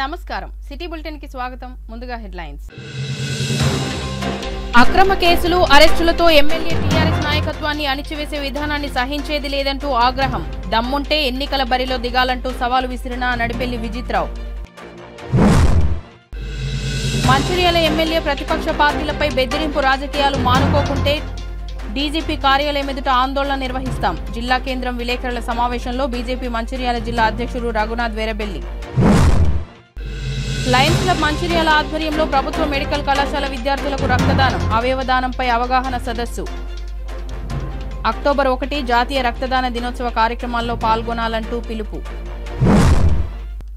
నమస్కారం city bulletin కి స్వాగతం ముందుగా హెడ్లైన్స్ అక్రమ కేసులు అరెస్టులతో ఎమ్మెల్యే టీఆర్ఎస్ నాయకత్వాన్ని అణిచివేసే విధానాన్ని సహించేది లేదంటూ ఆగ్రహం దమ్ముంటే ఎన్నికల బరిలో దిగాలంటూ సవాలు విసిరిన నడిపెల్లి విజిత్రావు మంచిర్యాల ఎమ్మెల్యే ప్రతిపక్ష పార్టీలపై బెదిరింపు రాజకీయాలు మానుకోకుంటే డీజీపీ కార్యాలయం ఎదుట ఆందోళన నిర్వహిస్తాం జిల్లా కేంద్రం విలేకరుల సమావేశంలో బీజేపీ మంచిర్యాల జిల్లా అధ్యక్షుడు రఘునాథ్ వేరబెల్లి లయన్స్ క్లబ్ మంచిర్యాల ఆధ్వర్యంలో ప్రభుత్వ మెడికల్ కళాశాల విద్యార్థులకు రక్తదానం అవయవదానంపై అవగాహన సదస్సు అక్టోబర్ 1 జాతీయ రక్తదాన దినోత్సవ కార్యక్రమాల్లో పాల్గొనాలంటూ పిలుపు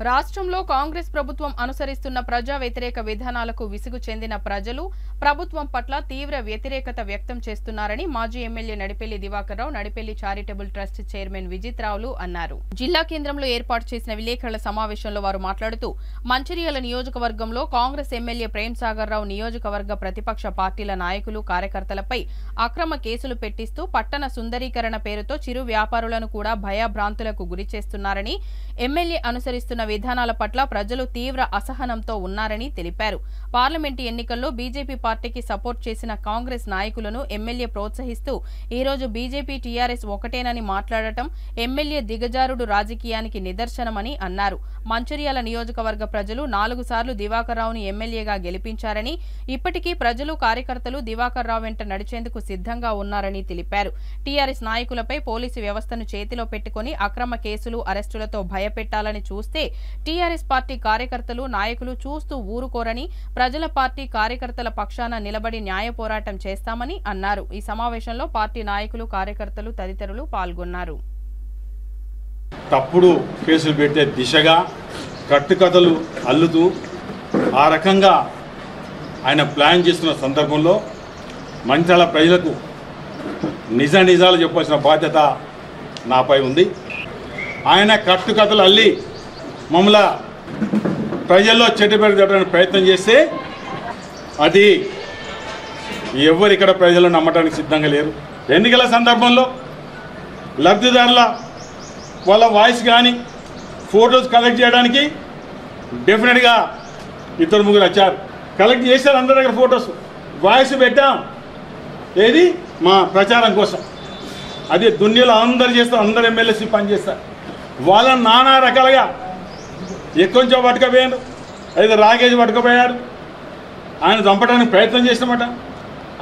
రాష్ట్రంలో కాంగ్రెస్ ప్రభుత్వం అనుసరిస్తున్న ప్రజా వ్యతిరేక విధానాలకు విసుగు చెందిన ప్రజలు ప్రభుత్వం పట్ల తీవ్ర వ్యతిరేకత వ్యక్తం చేస్తున్నారని మాజీ ఎమ్మెల్యే నడిపెల్లి దివాకర్ రావు నడిపెల్లి చారిటబుల్ ట్రస్ట్ చైర్మన్ విజిత్రావులు అన్నారు జిల్లా కేంద్రంలో ఏర్పాటు చేసిన విలేకరుల సమావేశంలో వారు మాట్లాడుతూ మంచిర్యాల నియోజకవర్గంలో కాంగ్రెస్ ఎమ్మెల్యే ప్రేమ్ సాగర్ రావు నియోజకవర్గ ప్రతిపక్ష పార్టీల నాయకులు కార్యకర్తలపై అక్రమ కేసులు పెట్టిస్తూ పట్టణ సుందరీకరణ పేరుతో చిరు వ్యాపారులను కూడా భయభ్రాంతులకు గురి చేస్తున్నారని ఎమ్మెల్యే అనుసరిస్తున్న విధానాల పట్ల ప్రజలు తీవ్ర అసహనంతో ఉన్నారని తెలిపారు పార్లమెంటు ఎన్నికల్లో బీజేపీ పార్టీకి సపోర్ట్ చేసిన కాంగ్రెస్ నాయకులను ఎమ్మెల్యే ప్రోత్సహిస్తూ ఈ రోజు బీజేపీ టీఆర్ఎస్ ఒకటేనని మాట్లాడటం ఎమ్మెల్యే దిగజారుడు రాజకీయానికి నిదర్శనమని అన్నారు మంచిర్యాల నియోజకవర్గ ప్రజలు 4 సార్లు దివాకర్ రావుని ఎమ్మెల్యేగా గెలిపించారని ఇప్పటికీ ప్రజలు కార్యకర్తలు దివాకర్ రావు వెంట నడిచేందుకు సిద్ధంగా ఉన్నారని తెలిపారు టీఆర్ఎస్ నాయకులపై పోలీసు వ్యవస్థను చేతిలో పెట్టుకుని అక్రమ కేసులు అరెస్టులతో భయపెట్టాలని చూస్తే టీఆర్ఎస్ పార్టీ కార్యకర్తలు నాయకులు చూస్తూ ఊరుకోరని ప్రజల పార్టీ కార్యకర్తల పక్షాన నిలబడి న్యాయ పోరాటం చేస్తామని అన్నారు ఈ సమావేశంలో పార్టీ నాయకులు కార్యకర్తలు తదితరులు పాల్గొన్నారు తప్పుడు కేసులు పెట్టే దిశగా కట్టుకథలు అల్లుతూ ఆ రకంగా ఆయన ప్లాన్ చేస్తున్న సందర్భంలో మంచిర్యాల ప్రజలకు నిజాలు చెప్పాల్సిన బాధ్యత నాపై ఉంది ఆయన కట్టుకథలు అల్లి మమ్మల్ని ప్రజల్లో చెట్టుబెట్టి పెట్టడానికి ప్రయత్నం చేస్తే అది ఎవరు ఇక్కడ ప్రజలు నమ్మడానికి సిద్ధంగా లేరు ఎన్నికల సందర్భంలో లబ్ధిదారుల వాళ్ళ వాయిస్ కానీ ఫోటోస్ కలెక్ట్ చేయడానికి డెఫినెట్గా 2-3 వచ్చారు కలెక్ట్ చేశారు అందరి దగ్గర ఫొటోస్ వాయిస్ పెట్టాం ఏది మా ప్రచారం కోసం అది దునియాలో అందరు చేస్తారు అందరు ఎమ్మెల్యేసి పనిచేస్తారు వాళ్ళని నానా రకాలుగా ఎక్కువ పట్టుకపోయారు అయితే రాగేజ్ పట్టుకుపోయారు ఆయన చంపడానికి ప్రయత్నం చేసినమాట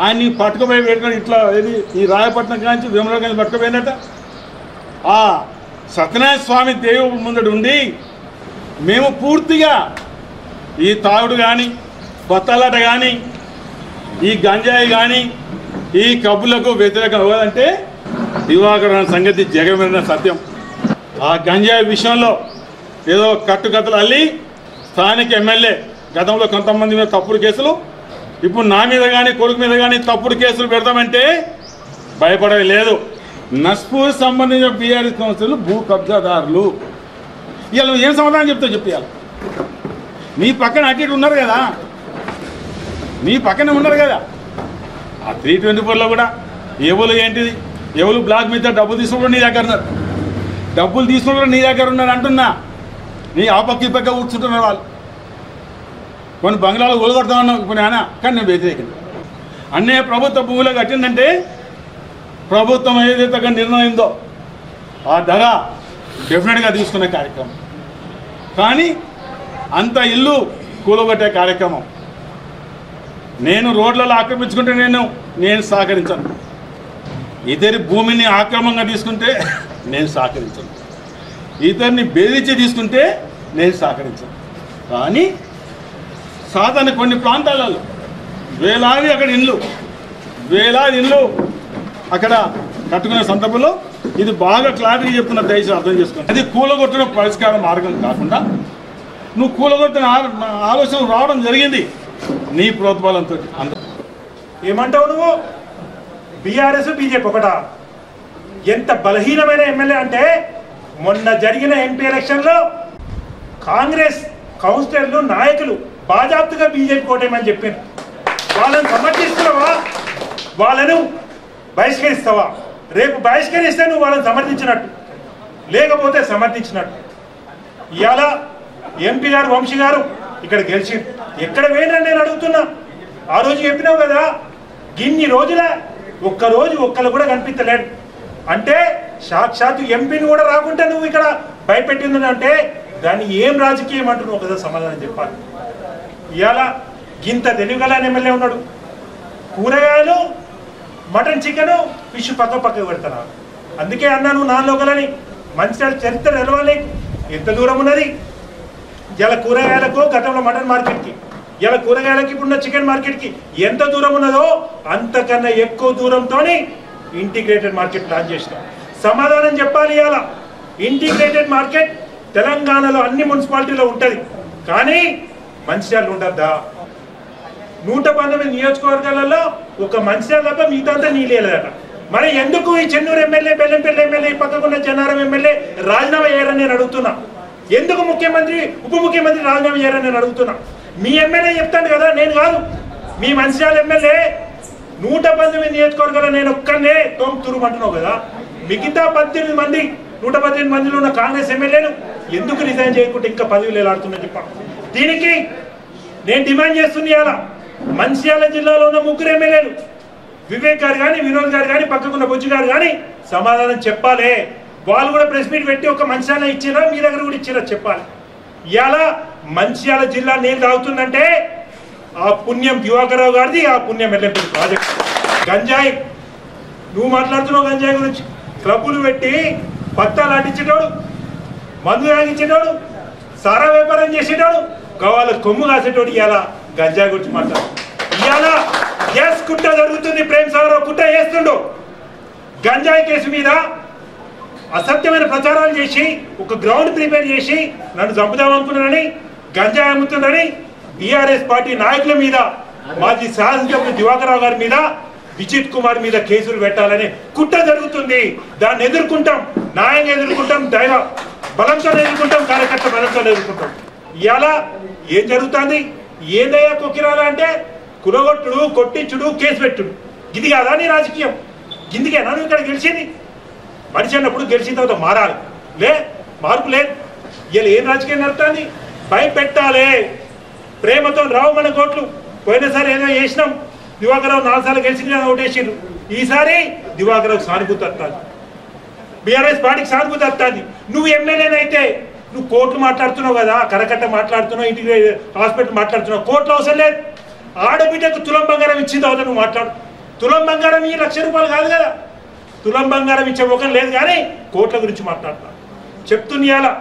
ఆయన్ని పట్టుకుపోయి పెట్టుకొని ఇట్లా ఏది ఈ రాయపట్నం కాంచి విమల కాంచి పట్టుకుపోయినట్ట ఆ సత్యనారాయణ స్వామి దేవుడు ముందడు ఉండి మేము పూర్తిగా ఈ తాగుడు కానీ కొత్తలాట కానీ ఈ గంజాయి కానీ ఈ కబ్బులకు వ్యతిరేకం అవ్వదంటే దివాకరణ సంగతి జగమెరిన సత్యం ఆ గంజాయి విషయంలో ఏదో కట్టుకథలు అల్లి స్థానిక ఎమ్మెల్యే గతంలో కొంతమంది మీద తప్పుడు కేసులు ఇప్పుడు నా మీద కానీ కొడుకు మీద కానీ తప్పుడు కేసులు పెడతామంటే భయపడేది లేదు నస్పూర్ సంబంధించిన బీఆర్ఎస్ కౌన్సిల్ భూ కబ్జాదారులు ఇవాళ ఏం సమాధానం చెప్తావు చెప్పాలి నీ పక్కన అటు ఉన్నారు కదా నీ పక్కనే ఉన్నారు కదా ఆ 324లో కూడా ఎవరు ఏంటిది ఎవరు బ్లాక్ మీద డబ్బులు తీసుకుంటారు నీ దగ్గర ఉన్నారు డబ్బులు తీసుకుంటారు నీ దగ్గర ఉన్నారు అంటున్నా నీ ఆ పక్క ఈ పక్క కూర్చుంటున్నారు వాళ్ళు కొన్ని బంగ్లాలు ఒలగొడతా ఉన్నావు కొన్ని ఆయన కానీ నేను వ్యతిరేకం అన్నే ప్రభుత్వ భూమిలో కట్టిందంటే ప్రభుత్వం ఏదైతే నిర్ణయిందో ఆ ధర డెఫినెట్గా తీసుకునే కార్యక్రమం కానీ అంత ఇల్లు కూలగొట్టే కార్యక్రమం నేను రోడ్లలో ఆక్రమించుకుంటే నేను సహకరించను ఇతరి భూమిని ఆక్రమంగా తీసుకుంటే నేను సహకరించను ఇతరిని బెదిరించి తీసుకుంటే నేను సహకరించను కానీ సాధారణ కొన్ని ప్రాంతాలలో వేలాది ఇళ్ళు అక్కడ కట్టుకునే సందర్భంలో ఇది బాగా క్లారిటీ చెప్తున్న దయచేసి అర్థం చేసుకోండి అది కూలగొట్టిన పరిష్కార మార్గం కాకుండా నువ్వు కూలగొట్టిన ఆలోచన రావడం జరిగింది నీ ప్రోత్బలంతో ఏమంటావు నువ్వు బీఆర్ఎస్ బీజేపీ ఒకటా ఎంత బలహీనమైన ఎమ్మెల్యే అంటే మొన్న జరిగిన ఎంపీ ఎలక్షన్లో కాంగ్రెస్ కౌన్సిలర్లు నాయకులు బాజాప్తుగా బీజేపీ కోటేమని చెప్పారు వాళ్ళని సమర్థిస్తున్నావా వాళ్ళను బహిష్కరిస్తావా రేపు బహిష్కరిస్తే నువ్వు వాళ్ళని సమర్థించినట్టు లేకపోతే సమర్థించినట్టు ఇవాళ ఎంపీ గారు వంశీ గారు ఇక్కడ గెలిచి ఎక్కడ పోయినని నేను అడుగుతున్నా. ఆ రోజు చెప్పినావు కదా, గిన్ని రోజుల ఒక్కరోజు ఒక్కరు కూడా కనిపించలేడు అంటే సాక్షాత్ ఎంపీని కూడా రాకుంటే నువ్వు ఇక్కడ భయపెట్టిందని అంటే దాన్ని ఏం రాజకీయం అంటున్నావు కదా, సమాధానం చెప్పాలి. ఇవాళ గింత తెలివిగల ఎమ్మెల్యే ఉన్నాడు, కూరగాయలు మటన్ చికెన్ ఫిష్ పక్క పెడతారా. అందుకే అన్నాను నాన్ లోకలని. మంచిర్యాల చరిత్ర తెలవాలి, ఎంత దూరం ఉన్నది. ఇలా కూరగాయలకు గతంలో మటన్ మార్కెట్కి, ఇలా కూరగాయలకి ఇప్పుడున్న చికెన్ మార్కెట్కి ఎంత దూరం ఉన్నదో అంతకన్నా ఎక్కువ దూరంతో ఇంటిగ్రేటెడ్ మార్కెట్ ప్లాన్ చేసినాం. సమాధానం చెప్పాలి. ఇవాళ ఇంటిగ్రేటెడ్ మార్కెట్ తెలంగాణలో అన్ని మున్సిపాలిటీలో ఉంటుంది, కానీ మంచిర్యాల ఉండద్దా? 119 నియోజకవర్గాలలో ఒక మంచిర్యాల తప్ప మిగతా అంతా నీళ్ళేదట. మరి ఎందుకు ఈ చెన్నూరు ఎమ్మెల్యే, బెల్లంపల్లి ఎమ్మెల్యే, పక్కకున్న చెన్నారం ఎమ్మెల్యే రాజీనామా చేయరని నేను అడుగుతున్నా. ఎందుకు ముఖ్యమంత్రి ఉప ముఖ్యమంత్రి రాజీనామా చేయరని నేను అడుగుతున్నా. మీ ఎమ్మెల్యే చెప్తాను కదా, నేను కాదు. మీ మంచిర్యాల ఎమ్మెల్యే 119 నియోజకవర్గాలు నేను ఒక్కనే తోముతురుమంటున్నావు కదా, మిగతా 18 మంది 118 మందిలో ఉన్న కాంగ్రెస్ ఎమ్మెల్యేలు ఎందుకు రిజైన్ చేయకుండా ఇంకా పదవులు ఎలాడుతున్నా చెప్ప. దీనికి నేను డిమాండ్ చేస్తున్నా. ఇలా మంచిర్యాల జిల్లాలో ఉన్న 3 ఎమ్మెల్యేలు వివేక్ గారు కానీ, వినోద్ గారు కానీ, పక్కకున్న బొజ్జు గారు కానీ సమాధానం చెప్పాలి. వాళ్ళు కూడా ప్రెస్ మీట్ పెట్టి ఒక మంచిర్యాల ఇచ్చినా మీ దగ్గర కూడా ఇచ్చినా చెప్పాలి. ఇవాళ మంచిర్యాల జిల్లా నేను తాగుతుందంటే ఆ పుణ్యం దివాకర్రావు గారిది, ఆ పుణ్యం ఎల్లంపల్లి ప్రాజెక్ట్. గంజాయి నువ్వు మాట్లాడుతున్నావు, గంజాయి గురించి క్లబ్బులు పెట్టి పత్తాలు ఆడించేటోడు, మందు తాగించేటోడు, సారా వ్యాపారం చేసేటోడు, గవాళ్ళ కొమ్ము కాసేటోడు ఇవాళ గంజాయి గురించి మాట్లాడు. ఇవాళ ఎస్ కుట్ర జరుగుతుంది, ప్రేమ్ సాగర్ కుట్ర చేస్తుండు. గంజాయి కేసు మీద అసత్యమైన ప్రచారాలు చేసి ఒక గ్రౌండ్ ప్రిపేర్ చేసి నన్ను చంపుదామనుకున్నానని, గంజాయి అమ్ముతున్నానని బీఆర్ఎస్ పార్టీ నాయకుల మీద, మాజీ శాసనసభ్యులు దివాకర్రావు గారి మీద, విజిత్ కుమార్ మీద కేసులు పెట్టాలని కుట్ర జరుగుతుంది. దాన్ని ఎదుర్కొంటాం, న్యాయంగా ఎదుర్కొంటాం, దైవ బలంతో ఎదుర్కొంటాం, కార్యకర్త బలంతో ఎదుర్కొంటాం. ఇవాళ ఏం జరుగుతుంది? ఏదయ్యా కొక్కిరాల అంటే కులగొట్టుడు, కొట్టించుడు, కేసు పెట్టుడు. ఇది కాదా నీ రాజకీయం? గిందికేనా నువ్వు ఇక్కడ గెలిచింది? మనిషి అన్నప్పుడు గెలిచిన తర్వాత మారాలి, మార్పు లేదు. ఇలా ఏం రాజకీయం నడుస్తుంది? భయపెట్టాలి. ప్రేమతో రావు మన కోట్లు. పోయినసారి ఏదో చేసినాం, దివాకర్రావు 4 సార్లు గెలిచిన ఓటేసిండ్రు. ఈసారి దివాకర్రావుకి సానుభూతి వస్తుంది, బీఆర్ఎస్ పార్టీకి సానుభూతి వస్తుంది. నువ్వు ఎమ్మెల్యేనైతే నువ్వు కోట్లు మాట్లాడుతున్నావు కదా, కరకట్ట మాట్లాడుతున్నావు, ఇంటిగ్రేటెడ్ హాస్పిటల్ మాట్లాడుతున్నావు. కోట్లు అవసరం లేదు. ఆడబిడ్డకు తులం బంగారం ఇచ్చింది అవుతా నువ్వు మాట్లాడు. తులం బంగారం ఈ ₹1,00,000 కాదు కదా, తులం బంగారం ఇచ్చే ముఖం లేదు, కానీ కోట్ల గురించి మాట్లాడుతున్నా. చెప్తున్నా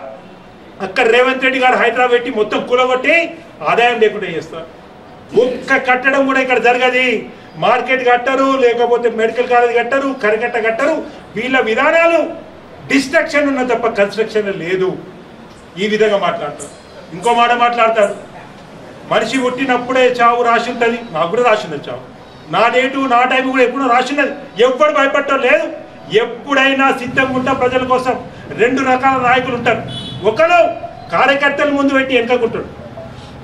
అక్కడ రేవంత్ రెడ్డి గారు హైదరాబాద్ పెట్టి మొత్తం కూలగొట్టి ఆదాయం లేకుండా చేస్తారు. ఒక్క కట్టడం కూడా ఇక్కడ జరగదు. మార్కెట్ కట్టరు, లేకపోతే మెడికల్ కాలేజ్ కట్టరు, కరకట్ట కట్టరు. వీళ్ళ విధానాలు డిస్ట్రక్షన్ ఉన్న తప్ప కన్స్ట్రక్షన్ లేదు. ఈ విధంగా మాట్లాడతారు. ఇంకో మాట మాట్లాడతారు, మనిషి పుట్టినప్పుడే చావు రాసి ఉంటుంది. నాకు కూడా రాసి ఉన్నది చావు. నా డేటు నా టైం కూడా ఎప్పుడూ రాసి ఉన్నది. ఎవ్వడు భయపడటం లేదు. ఎప్పుడైనా సిద్ధంగా ఉంటాం ప్రజల కోసం. 2 రకాల నాయకులు ఉంటారు. ఒకరు కార్యకర్తల ముందు పెట్టి వెనుకకుంటాడు,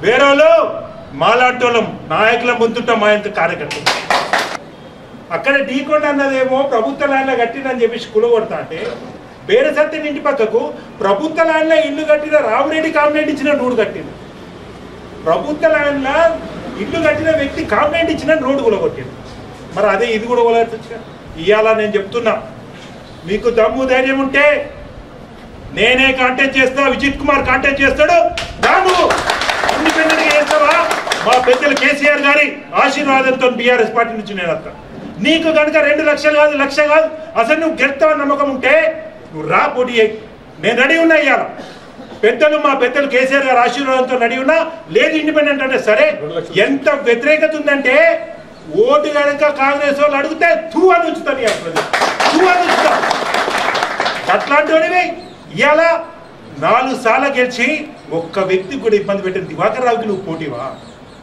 వేరేలో మాలాంటోళ్ళం నాయకుల ముందుంటాం, మా ఎంత కార్యకర్తలు. అక్కడ ఢీకొండ అన్నదేమో ప్రభుత్వ ల్యాండ్లో కట్టిందని చెప్పేసి కులగొడతా అంటే, వేరే సత్యం ఇంటి పక్కకు ప్రభుత్వ ల్యాండ్లో ఇల్లు కట్టిన రామిరెడ్డి కాంప్లైంట్ ఇచ్చిన రోడ్డు కట్టింది. ప్రభుత్వ ల్యాండ్లో ఇల్లు కట్టిన వ్యక్తి కాంప్లైంట్ ఇచ్చిన రోడ్డు కూలగొట్టింది. మరి అదే ఇది కూడా కూలగొట్టచ్చు. ఇవాళ నేను చెప్తున్నా, మీకు దమ్ము ధైర్యం ఉంటే నేనే కాంటాక్ట్ చేస్తా, విజిత్ కుమార్ కాంటాక్ట్ చేస్తాడు. దాము ఇండిపెండెంట్గా చేస్తావా? మా పెద్దలు కేసీఆర్ గారి ఆశీర్వాదంతో బీఆర్ఎస్ పార్టీ నుంచి నేను వస్తా. నీకు కనుక 2 లక్షలు కాదు, 1,00,000 కాదు, అసలు నువ్వు గెలుస్తావని నమ్మకం ఉంటే నువ్వు రా, పోటీ అయ్యి. నేను రెడీ ఉన్నా. ఇవాళ పెద్దలు, మా పెద్దలు కేసీఆర్ గారి ఆశీర్వాదంతో రెడీ ఉన్నా. లేదు ఇండిపెండెంట్ అంటే సరే. ఎంత వ్యతిరేకత ఉందంటే ఓటు కనుక కాంగ్రెస్ వాళ్ళు అడిగితే తూ అని ఉంచుతాను. అట్లాంటి వాడివి ఇవాళ 4 సార్లు గెలిచి ఒక్క వ్యక్తికి కూడా ఇబ్బంది పెట్టిన దివాకర్రావుకి నువ్వు పోటీవా?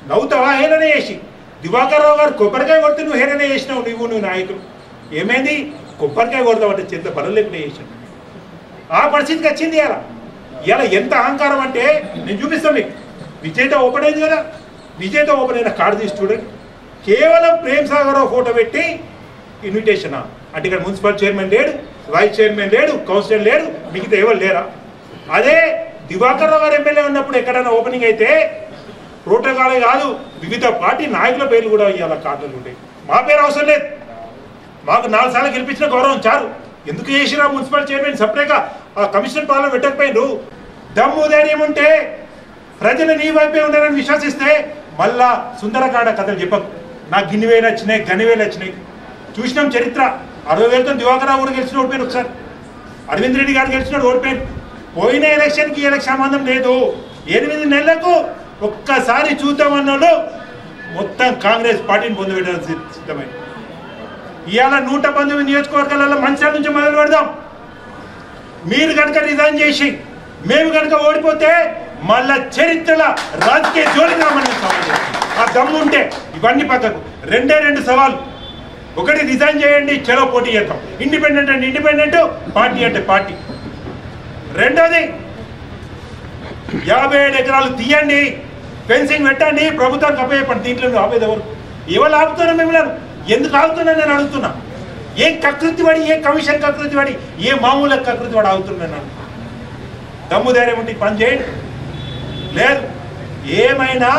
నవ్వుతావా? హేళన చేసి దివాకర్రావు గారు కొబ్బరికాయ కొడితే నువ్వు హేళన చేసినావు. నువ్వు నాయకులు ఏమైంది? కొబ్బరికాయ కొడతావంటే చెంత బలం లేకుండా చేసాను. ఆ పరిస్థితికి వచ్చింది. ఇలా ఎంత అహంకారం అంటే నేను చూపిస్తాను మీకు. విజేత ఓపెన్ అయింది కదా, విజేత ఓపెన్ అయిన కార్డు తీసి చూడండి. కేవలం ప్రేమ్ సాగర్ ఫోటో పెట్టి ఇన్విటేషనా అంటే ఇక్కడ మున్సిపల్ చైర్మన్ లేడు, వైస్ చైర్మన్ లేడు, కౌన్సిలర్ లేడు, మిగతా ఎవరు లేరా? అదే దివాకర్ రావు గారు ఎమ్మెల్యే ఉన్నప్పుడు ఎక్కడైనా ఓపెనింగ్ అయితే ప్రోటోకాలే కాదు వివిధ పార్టీ నాయకుల పేర్లు కూడా ఇవాళ కార్డులు ఉంటాయి. మా పేరు అవసరం లేదు. మాకు 4 సార్లు గెలిపించిన గౌరవం చాలు. ఎందుకు చేసిరా మున్సిపల్ చైర్మన్ సపరేట్గా ఆ కమిషనర్ పాలన పెట్టకపోయినరు? దమ్ము ధైర్యం ఉంటే ప్రజలు నీ వైపే ఉన్నారని విశ్వసిస్తే మళ్ళా సుందరకాండ కథలు చెప్పకు. నాకు గిన్ని వేలు వచ్చినాయి, గని వేలు వచ్చినాయి. చూసినాం చరిత్ర. 60,000తో దివాకర్ రావు కూడా గెలిచిన ఓడిపోయారు. ఒకసారి అరవింద్ రెడ్డి గారు గెలిచినాడు, ఓడిపోయారు. పోయిన ఎలక్షన్కి ఎలక్షన్ సంబంధం లేదు. 8 నెలలకు ఒక్కసారి చూద్దామన్నాడు. మొత్తం కాంగ్రెస్ పార్టీని పొందబెట్టడానికి సిద్ధమై ఇవాళ 119 నియోజకవర్గాలలో మంచిర్యాల నుంచి మొదలు పెడదాం. మీరు కనుక రిజైన్ చేసి మేము కనుక ఓడిపోతే మళ్ళా చరిత్రల రాజకీయ జోలికి రామని ఆ దమ్ము ఉంటే ఇవన్నీ పక్కకు. 2 సవాళ్ళు. ఒకటి రిజైన్ చేయండి, చలో పోటీ చేద్దాం. ఇండిపెండెంట్ అంటే ఇండిపెండెంట్, పార్టీ అంటే పార్టీ. రెండోది 57 ఎకరాలు తీయండి, ఫెన్సింగ్ పెట్టండి, ప్రభుత్వానికి అప్పచెప్పండి. దీంట్లో ఆపేది ఎవరు? ఎవరు ఆపుతున్నా మిమ్మల్ని? ఎందుకు ఆగుతున్నా నేను అడుగుతున్నా. ఏ కకృతి పడి, ఏ కమిషన్ కకృతి పడి, ఏ మామూలు కకృతి పడి ఆగుతున్నాను. దమ్ము ధైర్యం ఉంటే పని చేయండి. లేదు ఏమైనా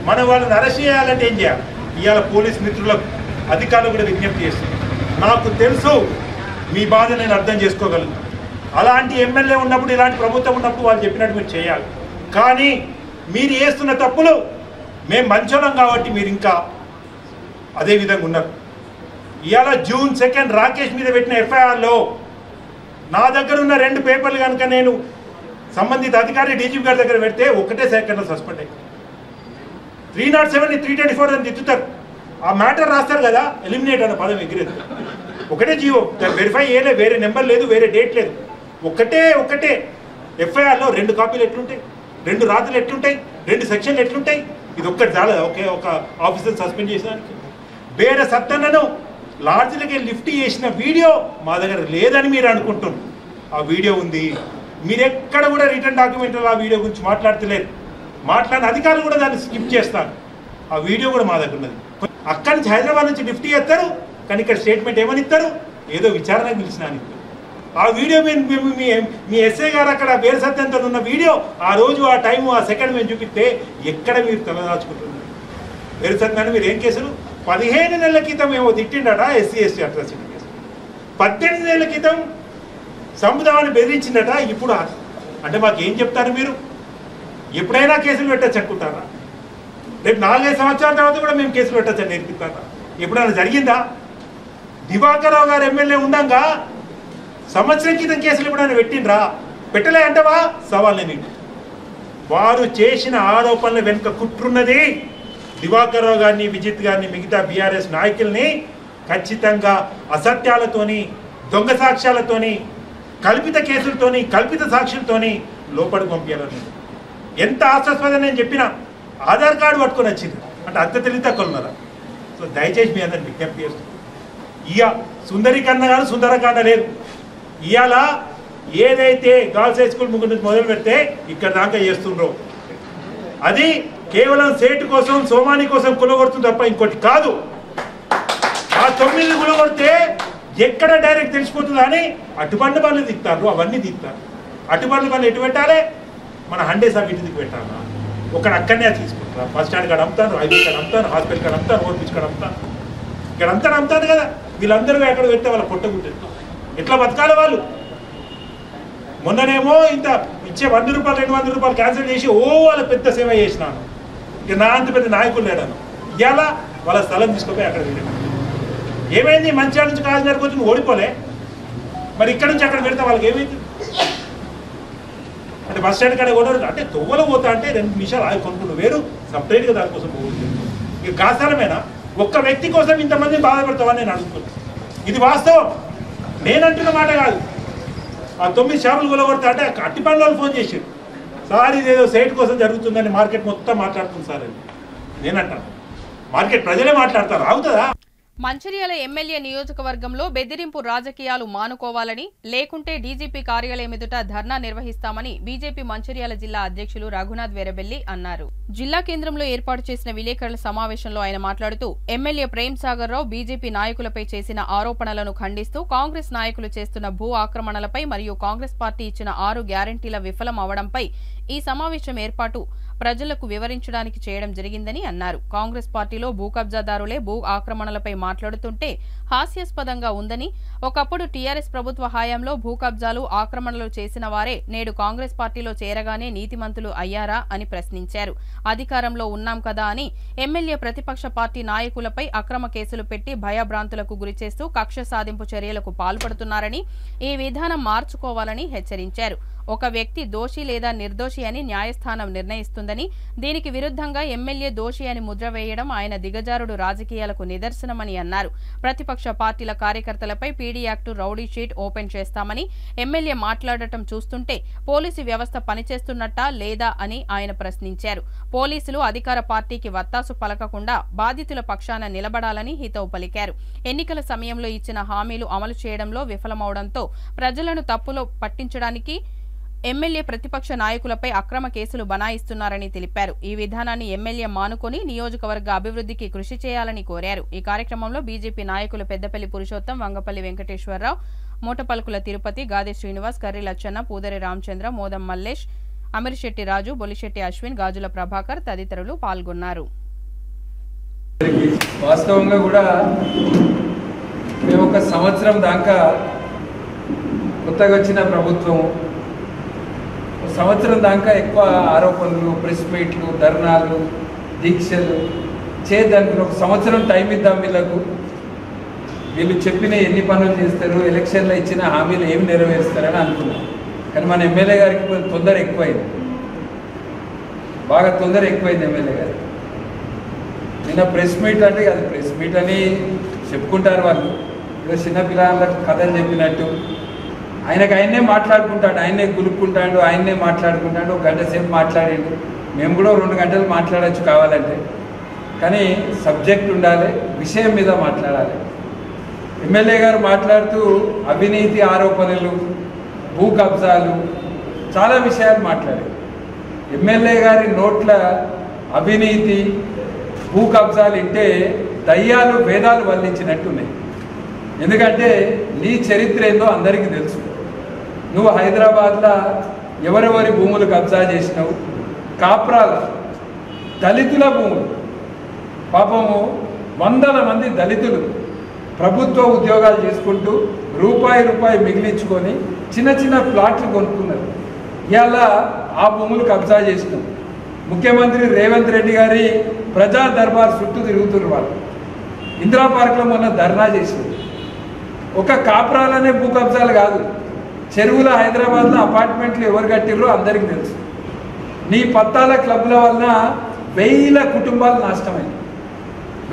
మన వాళ్ళని అరెస్ట్ చేయాలంటే ఏం చేయాలి? ఇవాళ పోలీస్ మిత్రులకు అధికారులు కూడా విజ్ఞప్తి చేస్తుంది. నాకు తెలుసు మీ బాధ, నేను అర్థం చేసుకోగలను. అలాంటి ఎమ్మెల్యే ఉన్నప్పుడు, ఇలాంటి ప్రభుత్వం ఉన్నప్పుడు వాళ్ళు చెప్పినట్టు మీరు చేయాలి. కానీ మీరు చేస్తున్న తప్పులు మేము మంచోళం కాబట్టి మీరు ఇంకా అదే విధంగా ఉన్నారు. ఇవాళ June 2 రాకేష్ మీద పెట్టిన ఎఫ్ఐఆర్లో నా దగ్గర ఉన్న 2 పేపర్లు కనుక నేను సంబంధిత అధికారి డీజీపీ గారి దగ్గర పెడితే 1 సెకండ్లో సస్పెండ్ అయ్యి 307ని 324 అని దిద్దుతారు. ఆ మ్యాటర్ రాస్తారు కదా, ఎలిమినేట్ అన్న పదం ఎగిరేది. ఒకటే జీవో, వెరిఫై చేయలే, వేరే నెంబర్ లేదు, వేరే డేట్ లేదు. ఒకటే ఎఫ్ఐఆర్లో 2 కాపీలు ఎట్లుంటాయి, 2 రాతలు ఎట్లుంటాయి, 2 సెక్షన్లు ఎట్లుంటాయి? ఇది ఒక్కటి చాలా ఒక ఆఫీసర్ సస్పెండ్ చేసేదానికి. వేరే సత్తన్నను లాడ్జ్లకి లిఫ్ట్ చేసిన వీడియో మా దగ్గర లేదని మీరు అనుకుంటున్నారు. ఆ వీడియో ఉంది. మీరు ఎక్కడ కూడా రిటర్న్ డాక్యుమెంట్లో ఆ వీడియో గురించి మాట్లాడతలేరు. మాట్లాడిన అధికారులు కూడా దాన్ని స్కిప్ చేస్తారు. ఆ వీడియో కూడా మా దగ్గర ఉన్నది. అక్కడి నుంచి హైదరాబాద్ నుంచి లిఫ్ట్ చేస్తారు, కానీ ఇక్కడ స్టేట్మెంట్ ఏమని ఇస్తారు? ఏదో విచారణకు పిలిచినా అని. ఆ వీడియో మీ ఎస్ఐ గారు అక్కడ వేరే సత్యంతో ఉన్న వీడియో, ఆ రోజు ఆ టైము ఆ సెకండ్ మేము చూపిస్తే ఎక్కడ మీరు తలదాచుకుంటున్నారు? వేరే సత్యాన్ని మీరు ఏం కేసులు? 15 నెలల క్రితం ఏమో తిట్టిండట SC/ST అట్రాసిటీ కేసు. 18 నెలల క్రితం సముదాయాన్ని బెదిరించిందట. ఇప్పుడు అంటే మాకు ఏం చెప్తారు మీరు? ఎప్పుడైనా కేసులు పెట్టచ్చు అనుకుంటారా? రేపు 4-5 సంవత్సరాల తర్వాత కూడా మేము కేసులు పెట్టచ్చని నేర్పిస్తారా? ఎప్పుడైనా జరిగిందా? దివాకర్ రావు గారు ఎమ్మెల్యే ఉండగా సంవత్సరం క్రితం కేసులు ఎప్పుడైనా పెట్టిండ్రా? పెట్టలే అంటవా? సవాల్ నేను. వారు చేసిన ఆరోపణల వెనుక కుట్రున్నది దివాకర్ రావు గారిని, విజిత్ గారిని, మిగతా బీఆర్ఎస్ నాయకుల్ని ఖచ్చితంగా అసత్యాలతోని, దొంగ సాక్ష్యాలతోని, కల్పిత కేసులతోని, కల్పిత సాక్షులతోని లోపలికి పంపించాలని. ఎంత ఆశాస్పదం నేను చెప్పినా ఆధార్ కార్డు పట్టుకొని వచ్చింది అంటే అంత తెలివి తక్కువ ఉన్నారా? సో దయచేసి మీ అందరిని విజ్ఞప్తి చేస్తుంది. సుందరీకరణ గారు సుందరకాండ లేదు. ఇవాళ ఏదైతే గర్ల్స్ హై స్కూల్ ముగ్గురు నుంచి మొదలు పెడితే ఇక్కడ దాకా చేస్తుండ్రో అది కేవలం సేటు కోసం, సోమాని కోసం కులగొడుతుంది తప్ప ఇంకోటి కాదు. ఆ 9 కులగొడితే ఎక్కడ డైరెక్ట్ తెలిసిపోతుందా అని అటుబండ్ల పనులు దిగుతారు, అవన్నీ దిగుతారు. అటుబండ్ల పనులు ఎటు పెట్టాలి? మన హండేస్ అవి ఇంటికి పెట్టాలా? ఒకడు అక్కడనే తీసుకుంటారా? బస్ స్టాండ్ కాడ అమ్ముతాను, రైల్వే కాడ అమ్ముతాను, హాస్పిటల్ కాడ అమ్ముతాను, రోడ్ పిచ్ కాడ అమ్ముతాను, ఇక్కడ అంతా అమ్ముతాను కదా. వీళ్ళందరూ ఎక్కడ పెడితే వాళ్ళ పొట్టగుంటుంది. ఎట్లా బతకాలి వాళ్ళు? మొన్ననేమో ఇంత ఇచ్చే 100 రూపాయలు 200 రూపాయలు క్యాన్సిల్ చేసి వాళ్ళ పెద్ద సేవ చేసినాను. ఇక నా అంత పెద్ద నాయకులు లేడాను. ఇవాళ వాళ్ళ స్థలం తీసుకుపోయి అక్కడ వెళ్ళాను. ఏమైంది? మంచిర్యాల నుంచి కాకినాడ వచ్చి నువ్వు ఓడిపోలే, మరి ఇక్కడ నుంచి అక్కడ పెడితే వాళ్ళకి ఏమైంది? అంటే బస్ స్టాండ్ కాడ కూడా అంటే తొవ్వలు పోతా అంటే 2 నిమిషాలు ఆగి కొనుక్కుని వేరు, సపరేట్గా దానికోసం పోతుంది. ఇక కాసాలమేనా? ఒక్క వ్యక్తి కోసం ఇంతమందిని బాధపడతామని నేను అడుగుతున్నాను. ఇది వాస్తవం, నేనంటున్న మాట కాదు. ఆ 9 షాపులు కొలగొడతా అంటే అట్టి పనుల వాళ్ళు ఫోన్ చేశారు, సార్ ఇదేదో సైట్ కోసం జరుగుతుందని మార్కెట్ మొత్తం మాట్లాడుతుంది సార్ అని. నేనంటాను మార్కెట్ ప్రజలే మాట్లాడతారు, ఆగుతుందా? మంచిర్యాల ఎమ్మెల్యే నియోజకవర్గంలో బెదిరింపు రాజకీయాలు మానుకోవాలని, లేకుంటే డీజీపీ కార్యాలయం ఎదుట ధర్నా నిర్వహిస్తామని బీజేపీ మంచిర్యాల జిల్లా అధ్యక్షులు రఘునాథ్ వెరబెల్లి అన్నారు. జిల్లా కేంద్రంలో ఏర్పాటు చేసిన విలేకరుల సమావేశంలో ఆయన మాట్లాడుతూ ఎమ్మెల్యే ప్రేమ్ సాగర్ రావు బీజేపీ నాయకులపై చేసిన ఆరోపణలను ఖండిస్తూ కాంగ్రెస్ నాయకులు చేస్తున్న భూ ఆక్రమణలపై మరియు కాంగ్రెస్ పార్టీ ఇచ్చిన 6 గ్యారంటీల విఫలం అవడంపై ఈ సమావేశం ఏర్పాటు ప్రజలకు వివరించడానికి చేయడం జరిగిందని అన్నారు. కాంగ్రెస్ పార్టీలో భూ కబ్జాదారులే భూ ఆక్రమణలపై మాట్లాడుతుంటే హాస్యాస్పదంగా ఉందని, ఒకప్పుడు టీఆర్ఎస్ ప్రభుత్వ హయాంలో భూ కబ్జాలు ఆక్రమణలు చేసిన వారే నేడు కాంగ్రెస్ పార్టీలో చేరగానే నీతిమంతులు అయ్యారా అని ప్రశ్నించారు. అధికారంలో ఉన్నాం కదా అని ఎమ్మెల్యే ప్రతిపక్ష పార్టీ నాయకులపై అక్రమ కేసులు పెట్టి భయభ్రాంతులకు గురిచేస్తూ కక్ష సాధింపు చర్యలకు పాల్పడుతున్నారని, ఈ విధానం మార్చుకోవాలని హెచ్చరించారు. ఒక వ్యక్తి దోషి లేదా నిర్దోషి అని న్యాయస్థానం నిర్ణయిస్తుందని, దీనికి విరుద్ధంగా ఎమ్మెల్యే దోషి అని ముద్ర వేయడం ఆయన దిగజారుడు రాజకీయాలకు నిదర్శనమని అన్నారు. ప్రతిపక్ష పార్టీల కార్యకర్తలపై PD act rowdy sheet open చేస్తామని ఎమ్మెల్యే మాట్లాడటం చూస్తుంటే పోలీసు వ్యవస్థ పనిచేస్తున్నట్టా లేదా అని ఆయన ప్రశ్నించారు. పోలీసులు అధికార పార్టీకి వత్తాసు పలకకుండా బాధితుల పక్షాన నిలబడాలని హితవు పలికారు. ఎన్నికల సమయంలో ఇచ్చిన హామీలు అమలు చేయడంలో విఫలమవడంతో ప్రజలను తప్పులో పట్టించడానికి ఎమ్మెల్యే ప్రతిపక్ష నాయకులపై అక్రమ కేసులు బనాయిస్తున్నారని తెలిపారు. ఈ విధానాన్ని ఎమ్మెల్యే మానుకొని నియోజకవర్గ అభివృద్ధికి కృషి చేయాలని కోరారు. ఈ కార్యక్రమంలో బీజేపీ నాయకులు పెద్దపల్లి పురుషోత్తం, వంగపల్లి వెంకటేశ్వరరావు, మూటపలుకుల తిరుపతి, గాది శ్రీనివాస్, కర్రి లచ్చన్న, పూదరి రామచంద్ర, మోదం మల్లేష్, అమిర్శెట్టి రాజు, బొలిశెట్టి అశ్విన్, గాజుల ప్రభాకర్ తదితరులు పాల్గొన్నారు. వాస్తవంగా కూడా మేము ఒక సంవత్సరం దాకా కొత్తగా వచ్చిన ప్రభుత్వం సంవత్సరం దాకా ఎక్కువ ఆరోపణలు, ప్రెస్ మీట్లు, ధర్నాలు, దీక్షలు చేయడానికి ఒక సంవత్సరం టైం ఇద్దాం వీళ్ళకు, వీళ్ళు చెప్పిన ఎన్ని పనులు చేస్తారు, ఎలక్షన్లో ఇచ్చిన హామీలు ఏమి నెరవేరుస్తారని అనుకున్నాం. కానీ మన ఎమ్మెల్యే గారికి కొంచెం తొందర ఎక్కువైంది, బాగా తొందర ఎక్కువైంది ఎమ్మెల్యే గారికి. నిన్న ప్రెస్ మీట్ అంటే అది ప్రెస్ మీట్ అని చెప్పుకుంటారు వాళ్ళు, ఏదో చిన్నపిల్లలకు కథలు చెప్పినట్టు. ఆయన్నే మాట్లాడుకుంటాడు, ఆయన్నే గులుక్కుంటాడు, ఆయన్నే మాట్లాడుకుంటాడు. 1 గంట సేపు మాట్లాడాడు. మేము కూడా 2 గంటలు మాట్లాడచ్చు కావాలంటే, కానీ సబ్జెక్ట్ ఉండాలి, విషయం మీద మాట్లాడాలి. ఎమ్మెల్యే గారు మాట్లాడుతూ అవినీతి ఆరోపణలు, భూ కబ్జాలు, చాలా విషయాలు మాట్లాడారు. ఎమ్మెల్యే గారి నోట్ల అవినీతి, భూ కబ్జాలు అంటే దయ్యాలు వేదాలు వల్లించినట్టున్నాయి. ఎందుకంటే నీ చరిత్ర ఏందో అందరికీ తెలుసు. నువ్వు హైదరాబాద్లో ఎవరెవరి భూములు కబ్జా చేసినావు, కాప్రాల దళితుల భూములు, పాపము వందల మంది దళితులు ప్రభుత్వ ఉద్యోగాలు చేసుకుంటూ రూపాయి మిగిలించుకొని చిన్న చిన్న ప్లాట్లు కొనుక్కున్నారు. ఇవాళ ఆ భూములు కబ్జా చేసినాం. ముఖ్యమంత్రి రేవంత్ రెడ్డి గారి ప్రజా దర్బార్ చుట్టూ తిరుగుతున్నారు వాళ్ళు. ఇందిరా పార్క్లో మొన్న ధర్నా చేసింది. ఒక కాపురాలనే భూ కబ్జాలు కాదు, చెరువుల హైదరాబాద్లో అపార్ట్మెంట్లు ఎవరు కట్టిర్రో అందరికీ తెలుసు. నీ పత్తాల క్లబ్ల వలన 1000 కుటుంబాలు నష్టమైంది,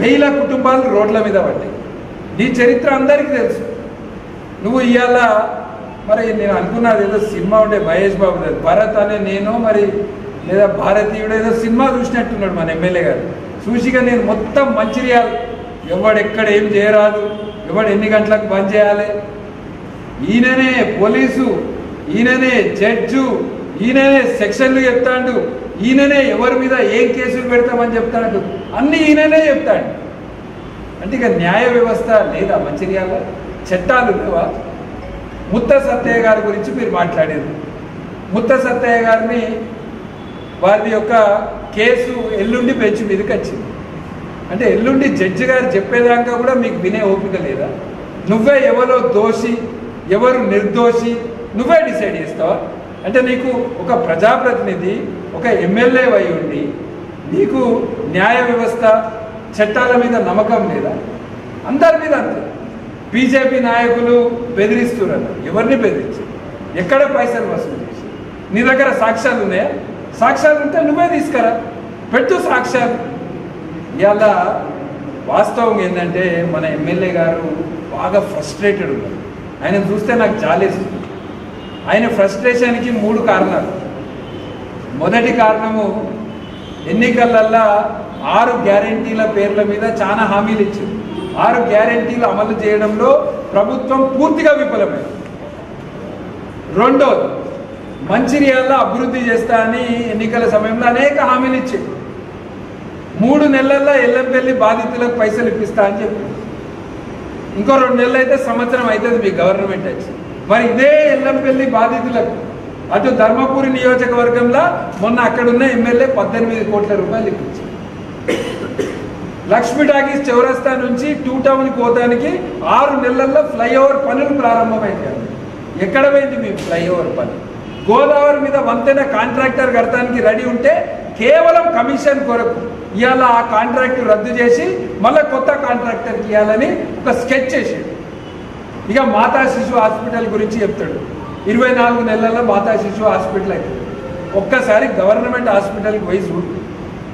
1000 కుటుంబాలు రోడ్ల మీద పడ్డాయి. నీ చరిత్ర అందరికీ తెలుసు. నువ్వు ఇవాళ మరి నేను అనుకున్నది ఏదో సినిమా ఉండే మహేష్ బాబు భరత్ అనే నేను మరి లేదా భారతీయుడు ఏదో సినిమా చూసినట్టున్నాడు మన ఎమ్మెల్యే గారు. చూసిగా నేను మొత్తం మంచిర్యాల ఎవడెక్కడ ఏం చేయరాదు, ఎవడు ఎన్ని గంటలకు బంద్ చేయాలి, ఈయననే పోలీసు, ఈయననే జడ్జు, ఈయననే సెక్షన్లు చెప్తాడు, ఈయననే ఎవరి మీద ఏం కేసులు పెడతామని చెప్తాడు, అన్నీ ఈయననే చెప్తాడు. అంటే ఇక న్యాయ వ్యవస్థ లేదా మంచిర్యాల? చట్టాలు లేవా? ముత్త సత్తయ్య గారి గురించి మీరు మాట్లాడారు. ముత్త సత్తయ్య గారిని వారి యొక్క కేసు ఎల్లుండి బెంచ్ మీదకి వచ్చింది. అంటే ఎల్లుండి జడ్జి గారు చెప్పేదాకా కూడా మీకు వినే ఓపిక లేదా? నువ్వే ఎవరో దోషి ఎవరు నిర్దోషి నువ్వే డిసైడ్ చేస్తావా? అంటే నీకు ఒక ప్రజాప్రతినిధి, ఒక ఎమ్మెల్యే అయి ఉండి నీకు న్యాయ వ్యవస్థ చట్టాల మీద నమ్మకం లేదా? అందరి మీద అంతే. బీజేపీ నాయకులు బెదిరిస్తున్నారు. ఎవరిని బెదిరించి? ఎక్కడ పైసలు వసూలు చేసి? నీ దగ్గర సాక్ష్యాలు ఉన్నాయా? సాక్ష్యాలు ఉంటే నువ్వే తీసుకురా, పెట్టు సాక్ష్యాలు. ఇవాళ వాస్తవం ఏంటంటే మన ఎమ్మెల్యే గారు బాగా ఫ్రస్ట్రేటెడ్ ఉన్నారు. ఆయన చూస్తే నాకు జాలేస్తుంది. ఆయన ఫ్రస్ట్రేషన్కి 3 కారణాలు. మొదటి కారణము ఎన్నికలల్లో 6 గ్యారెంటీల పేర్ల మీద చాలా హామీలు ఇచ్చింది. 6 గ్యారెంటీలు అమలు చేయడంలో ప్రభుత్వం పూర్తిగా విఫలమైంది. రెండోది, మంచిర్యాల అభివృద్ధి చేస్తా అని ఎన్నికల సమయంలో అనేక హామీలు ఇచ్చింది. 3 నెలల్లో ఎల్లంపల్లి బాధితులకు పైసలు ఇప్పిస్తా అని చెప్పి, ఇంకో 2 నెలలు అయితే సంవత్సరం అవుతుంది మీ గవర్నమెంట్ వచ్చి. మరి ఇదే ఎల్లంపల్లి బాధితులకు అటు ధర్మపురి నియోజకవర్గంలో మొన్న అక్కడున్న ఎమ్మెల్యే 18 కోట్ల రూపాయలు ఇప్పించారు. లక్ష్మీ టాకీస్ చౌరస్తా నుంచి 2 టౌన్కి పోతానికి 6 నెలల్లో ఫ్లైఓవర్ పనులు ప్రారంభమైంది. ఎక్కడ పోయింది మీ ఫ్లైఓవర్ పని? గోదావరి మీద వంతెన కాంట్రాక్టర్ కడతానికి రెడీ ఉంటే కేవలం కమిషన్ కొరకు ఇవాళ ఆ కాంట్రాక్ట్ రద్దు చేసి మళ్ళీ కొత్త కాంట్రాక్టర్కి ఇవ్వాలని ఒక స్కెచ్ చేసాడు. ఇక మాతా శిశు హాస్పిటల్ గురించి చెప్తాడు. 24 నెలల్లో మాతా శిశు హాస్పిటల్ అయితే ఒక్కసారి గవర్నమెంట్ హాస్పిటల్కి పోయి చూడు.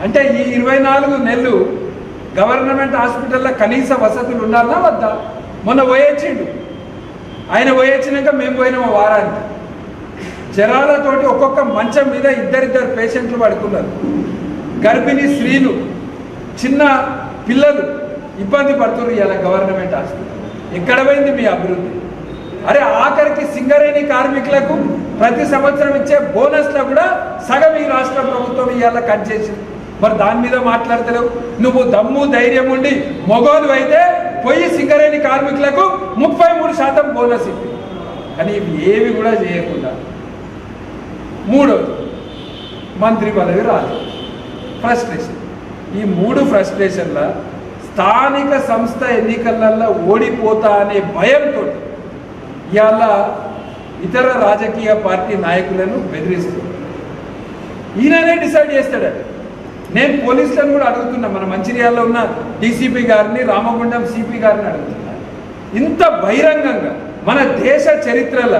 అంటే ఈ 24 నెలలు గవర్నమెంట్ హాస్పిటల్లో కనీస వసతులు ఉండాలన్నా వద్దా? మొన్న పోయొచ్చిండు ఆయన. పోయొచ్చినాక మేము పోయినాము వారానికి. జ్వరాలతోటి ఒక్కొక్క మంచం మీద 2 పేషెంట్లు పడుకున్నారు. గర్భిణీ స్త్రీలు, చిన్న పిల్లలు ఇబ్బంది పడుతున్నారు ఇవాళ గవర్నమెంట్ హాస్పిటల్. ఎక్కడ పోయింది మీ అభివృద్ధి? అరే ఆఖరికి సింగరేణి కార్మికులకు ప్రతి సంవత్సరం ఇచ్చే బోనస్లో కూడా సగం ఈ రాష్ట్ర ప్రభుత్వం ఇవాళ కట్ చేసింది. మరి దాని మీద మాట్లాడతలేవు. నువ్వు దమ్ము ధైర్యం ఉండి మొగోలు అయితే పోయి సింగరేణి కార్మికులకు 33% బోనస్ ఇవ్వి. కానీ ఇవి ఏవి కూడా చేయకుండా మూడోది, మంత్రి పదవి రాలేదు. ఫ్రస్ట్రేషన్. ఈ 3 ఫ్రస్ట్రేషన్ల స్థానిక సంస్థ ఎన్నికలలో ఓడిపోతా అనే భయంతో ఇవాళ ఇతర రాజకీయ పార్టీ నాయకులను బెదిరిస్తుంది. ఈయననే డిసైడ్ చేస్తాడట. నేను పోలీసులను కూడా అడుగుతున్నా, మన మంచిర్యాలలో ఉన్న డీసీపీ గారిని, రామగుండం సిపి గారిని అడుగుతున్నా. ఇంత బహిరంగంగా మన దేశ చరిత్రలో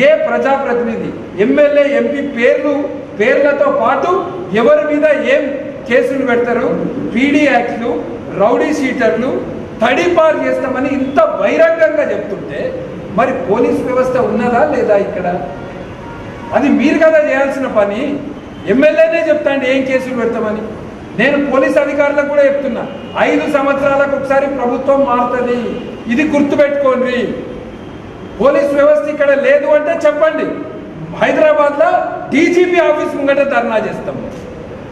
ఏ ప్రజాప్రతినిధి, ఎమ్మెల్యే, ఎంపీ పేర్లతో పాటు ఎవరి మీద ఏం కేసులు పెడతారు, పీడీ యాక్ట్లు, రౌడీ షీటర్లు, తడిపారు చేస్తామని ఇంత బహిరంగంగా చెప్తుంటే మరి పోలీస్ వ్యవస్థ ఉన్నదా లేదా ఇక్కడ? అది మీరు కదా చేయాల్సిన పని. ఎమ్మెల్యేనే చెప్తాండి ఏం కేసులు పెడతామని. నేను పోలీస్ అధికారులకు కూడా చెప్తున్నా, 5 సంవత్సరాలకు ఒకసారి ప్రభుత్వం మారుతుంది, ఇది గుర్తుపెట్టుకోండి. పోలీస్ వ్యవస్థ ఇక్కడ లేదు అంటే చెప్పండి. హైదరాబాద్లో డీజీపీ ఆఫీస్ ముంగట ధర్నా చేస్తాం.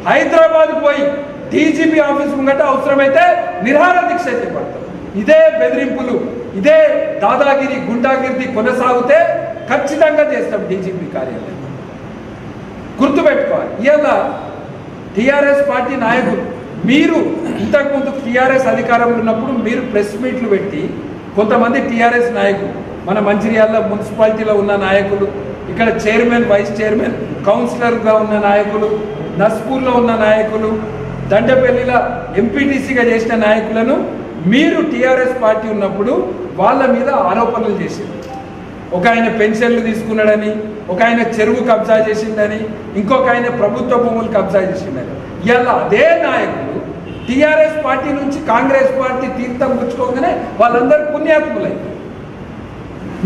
హైదరాబాద్ పోయి డీజీపీ ఆఫీస్ ముంగట అవసరమైతే నిరాహార దీక్ష చేపడతాం. ఇదే బెదిరింపులు, ఇదే దాదాగిరి, గుండాగిరి కొనసాగితే ఖచ్చితంగా చేస్తాం డీజీపీ కార్యాలయం. గుర్తుపెట్టుకోవాలి. ఇవాళ టీఆర్ఎస్ పార్టీ నాయకులు, మీరు ఇంతకుముందు టీఆర్ఎస్ అధికారంలో ఉన్నప్పుడు మీరు ప్రెస్ మీట్లు పెట్టి కొంతమంది టీఆర్ఎస్ నాయకులు, మన మంచిర్యాల మున్సిపాలిటీలో ఉన్న నాయకులు, ఇక్కడ చైర్మన్, వైస్ చైర్మన్, కౌన్సిలర్గా ఉన్న నాయకులు, నస్పూర్లో ఉన్న నాయకులు, దండపల్లిలో ఎంపీటీసీగా చేసిన నాయకులను మీరు టీఆర్ఎస్ పార్టీ ఉన్నప్పుడు వాళ్ళ మీద ఆరోపణలు చేశారు. ఒక ఆయన పెన్షన్లు తీసుకున్నాడని, ఒక ఆయన చెరువు కబ్జా చేసిందని, ఇంకొక ఆయన ప్రభుత్వ భూములు కబ్జా చేసిందని. ఇవాళ అదే నాయకులు టీఆర్ఎస్ పార్టీ నుంచి కాంగ్రెస్ పార్టీ తీర్థం పుచ్చుకోగానే వాళ్ళందరూ పుణ్యాత్ములై.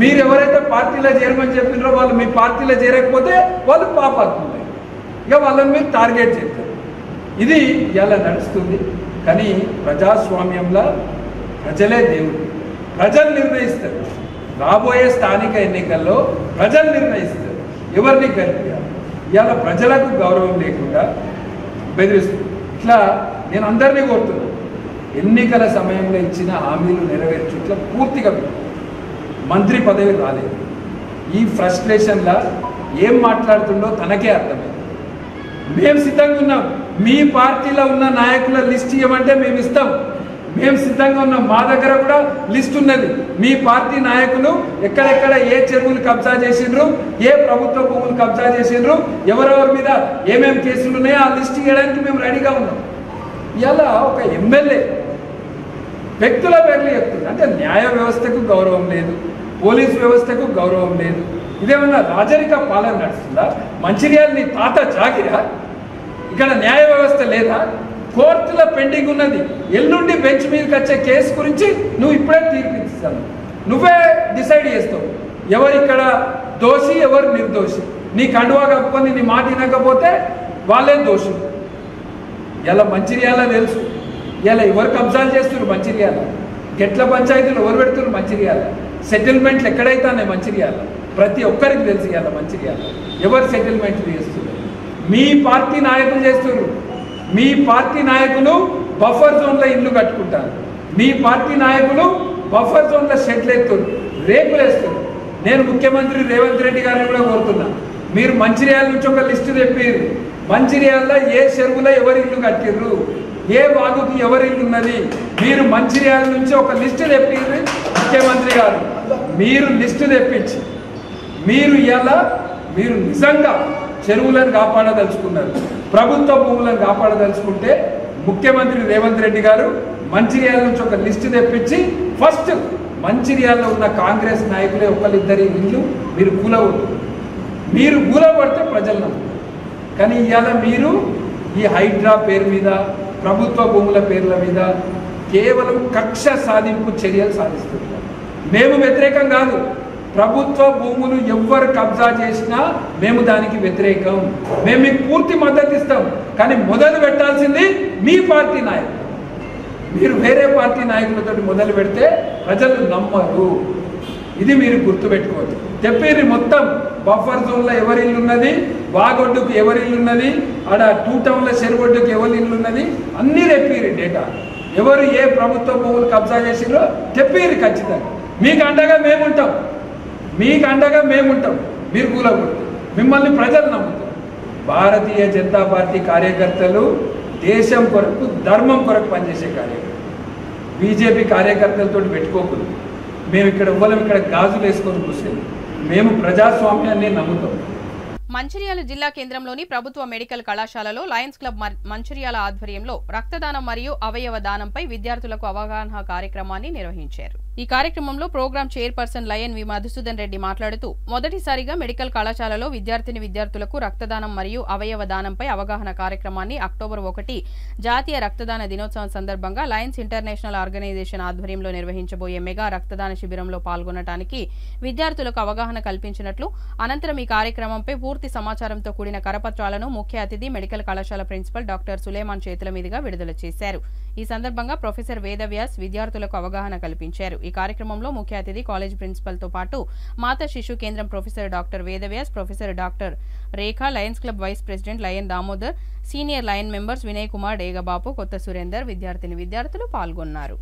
మీరు ఎవరైతే పార్టీలో చేరమని చెప్పినారో వాళ్ళు మీ పార్టీలో చేరకపోతే వాళ్ళు పాపాత్ములై. ఇక వాళ్ళని మీరు టార్గెట్ చేస్తారు. ఇది ఇలా నడుస్తుంది. కానీ ప్రజాస్వామ్యంలో ప్రజలే దేవుడు. ప్రజలు నిర్ణయిస్తారు. రాబోయే స్థానిక ఎన్నికల్లో ప్రజలు నిర్ణయిస్తారు ఎవరిని గెలిపారు. ఇవాళ ప్రజలకు గౌరవం లేకుండా బెదిరిస్తుంది. ఇట్లా నేను అందరినీ కోరుతున్నాను, ఎన్నికల సమయంలో ఇచ్చిన హామీలు నెరవేర్చుట్లా పూర్తిగా మంత్రి పదవి రాలేదు. ఈ ఫ్రస్ట్రేషన్లా ఏం మాట్లాడుతుండో తనకే అర్థమైంది. మేము సిద్ధంగా ఉన్నాం, మీ పార్టీలో ఉన్న నాయకుల లిస్ట్ ఇవ్వమంటే మేము ఇస్తాం, మేము సిద్ధంగా ఉన్నాం. మా దగ్గర కూడా లిస్ట్ ఉన్నది. మీ పార్టీ నాయకులు ఎక్కడెక్కడ ఏ చెరువులు కబ్జా చేసిండ్రు, ఏ ప్రభుత్వ భూములు కబ్జా చేసిండ్రు, ఎవరెవరి మీద ఏమేమి కేసులు ఉన్నాయో ఆ లిస్ట్ ఇవ్వడానికి మేము రెడీగా ఉన్నాం. ఇలా ఒక ఎమ్మెల్యే వ్యక్తుల పేర్లు చెప్తుంది. అంటే న్యాయ వ్యవస్థకు గౌరవం లేదు, పోలీస్ వ్యవస్థకు గౌరవం లేదు. ఇదేమన్నా రాజరిక పాలన నడుస్తుందా? మంచిర్యాల నీ తాత జాగిరా? ఇక్కడ న్యాయ వ్యవస్థ లేదా? కోర్టులో పెండింగ్ ఉన్నది. ఎల్లుండి బెంచ్ మీదకి వచ్చే కేసు గురించి నువ్వు ఇప్పుడే తీర్పిస్తాను. నువ్వే డిసైడ్ చేస్తావు ఎవరు ఇక్కడ దోషి, ఎవరు నిర్దోషి. నీ కండువా కప్పుకొని నీ మాట వినకపోతే వాళ్ళే దోషులు. ఇలా మంచిర్యాల తెలుసు. ఇలా ఎవరు కబ్జాలు చేస్తున్నారు మంచిర్యాల? గెట్ల పంచాయతీలు ఎవరు పెడుతున్నారు? మంచిర్యాల. సెటిల్మెంట్లు ఎక్కడైతే ఉన్నాయి? మంచిర్యాల. ప్రతి ఒక్కరికి తెలిసి ఇవ్వాలి మంచిర్యాల ఎవరు సెటిల్మెంట్లు చేస్తున్నారు? మీ పార్టీ నాయకులు చేస్తున్నారు. మీ పార్టీ నాయకులు బఫర్ జోన్లో ఇల్లు కట్టుకుంటారు. మీ పార్టీ నాయకులు బఫర్ జోన్లో షెడ్లు ఎత్తున్నారు, రేకులు వేస్తున్నారు. నేను ముఖ్యమంత్రి రేవంత్ రెడ్డి గారిని కూడా కోరుతున్నా, మీరు మంచిర్యాల నుంచి ఒక లిస్టు తెప్పారు. మంచిర్యాలలో ఏ చెరువులో ఎవరి ఇల్లు కట్టిర్రు, ఏ వాగుకి ఎవరి ఇల్లు ఉన్నది, మీరు మంచిర్యాల నుంచి ఒక లిస్టు తెప్పారు. ముఖ్యమంత్రి గారు మీరు లిస్టు తెప్పించి మీరు మీరు నిజంగా చెరువులను కాపాడదలుచుకున్నారు, ప్రభుత్వ భూములను కాపాడదలుచుకుంటే ముఖ్యమంత్రి రేవంత్ రెడ్డి గారు మంచిర్యాల నుంచి ఒక లిస్టు తెప్పించి ఫస్ట్ మంచిర్యాలలో ఉన్న కాంగ్రెస్ నాయకులే ఒకరిద్దరి ఇల్లు మీరు కూలగొట్టు. మీరు కూలగొడితే ప్రజలు నమ్ముతారు. కానీ ఇవాళ మీరు ఈ హైడ్రా పేరు మీద, ప్రభుత్వ భూముల పేర్ల మీద కేవలం కక్ష సాధింపు చర్యలు సాధిస్తున్నారు. మేము వ్యతిరేకం కాదు. ప్రభుత్వ భూములు ఎవ్వరు కబ్జా చేసినా మేము దానికి వ్యతిరేకం. మేము మీకు పూర్తి మద్దతు ఇస్తాం. కానీ మొదలు పెట్టాల్సింది మీ పార్టీ నాయకులు. మీరు వేరే పార్టీ నాయకులతో మొదలు పెడితే ప్రజలు నమ్మరు. ఇది మీరు గుర్తుపెట్టుకోవచ్చు. చెప్పేది మొత్తం బఫర్ జోన్లో ఎవరి ఇల్లు ఉన్నది, వాగొడ్డుకు ఎవరి ఇల్లు ఉన్నది, ఆడ 2 టౌన్ల చెరుగొడ్డుకు ఎవరి ఇల్లు ఉన్నది అన్నీ చెప్పిరు. డేటా ఎవరు ఏ ప్రభుత్వ భూములు కబ్జా చేసిరో చెప్పిరు. ఖచ్చితంగా మీకు అండగా మేముంటాం. మీకు అండగా మేముంటాం. మీరు కూలగొడతారు. మిమ్మల్ని ప్రజలు నమ్ముతారు. భారతీయ జనతా పార్టీ కార్యకర్తలు దేశం కొరకు, ధర్మం కొరకు పనిచేసే కార్యకర్తలు. బీజేపీ కార్యకర్తలతో పెట్టుకోకూడదు. మేము ఇక్కడ ఇవ్వలేం, ఇక్కడ గాజులు వేసుకొని కూర్చొని. మేము ప్రజాస్వామ్యాన్ని నమ్ముతాం. మంచిర్యాల జిల్లా కేంద్రంలోని ప్రభుత్వ మెడికల్ కళాశాలలో లయన్స్ క్లబ్ మంచిర్యాల ఆధ్వర్యంలో రక్తదానం మరియు అవయవ దానంపై విద్యార్థులకు అవగాహన కార్యక్రమాన్ని నిర్వహించారు. ఈ కార్యక్రమంలో ప్రోగ్రాం చైర్పర్సన్ లయన్ వి మధుసూదన్ రెడ్డి మాట్లాడుతూ, మొదటిసారిగా మెడికల్ కళాశాలలో విద్యార్థులకు రక్తదానం మరియు అవయవ దానంపై అవగాహన కార్యక్రమాన్ని అక్టోబర్ 1 జాతీయ రక్తదాన దినోత్సవం సందర్భంగా లయన్స్ ఇంటర్నేషనల్ ఆర్గనైజేషన్ ఆధ్వర్యంలో నిర్వహించబోయే మెగా రక్తదాన శిబిరంలో పాల్గొనడానికి విద్యార్థులకు అవగాహన కల్పించినట్లు, అనంతరం ఈ కార్యక్రమంపై పూర్తి సమాచారంతో కూడిన కరపత్రాలను ముఖ్య అతిథి మెడికల్ కళాశాల ప్రిన్సిపల్ డాక్టర్ సులేమాన్ చేతుల మీదుగా విడుదల చేశారు. ఈ సందర్భంగా ప్రొఫెసర్ వేదవ్యాస్ విద్యార్థులకు అవగాహన కల్పించారు. ఈ కార్యక్రమంలో ముఖ్య అతిథి కాలేజ్ ప్రిన్సిపల్ తో పాటు మాతా శిశు కేంద్రం professor doctor Vedavyas, professor doctor Rekha, lions club vice president lion Damodar, senior lion members Vinay Kumar, Degabapu, Kotha Surender, విద్యార్థులు పాల్గొన్నారు.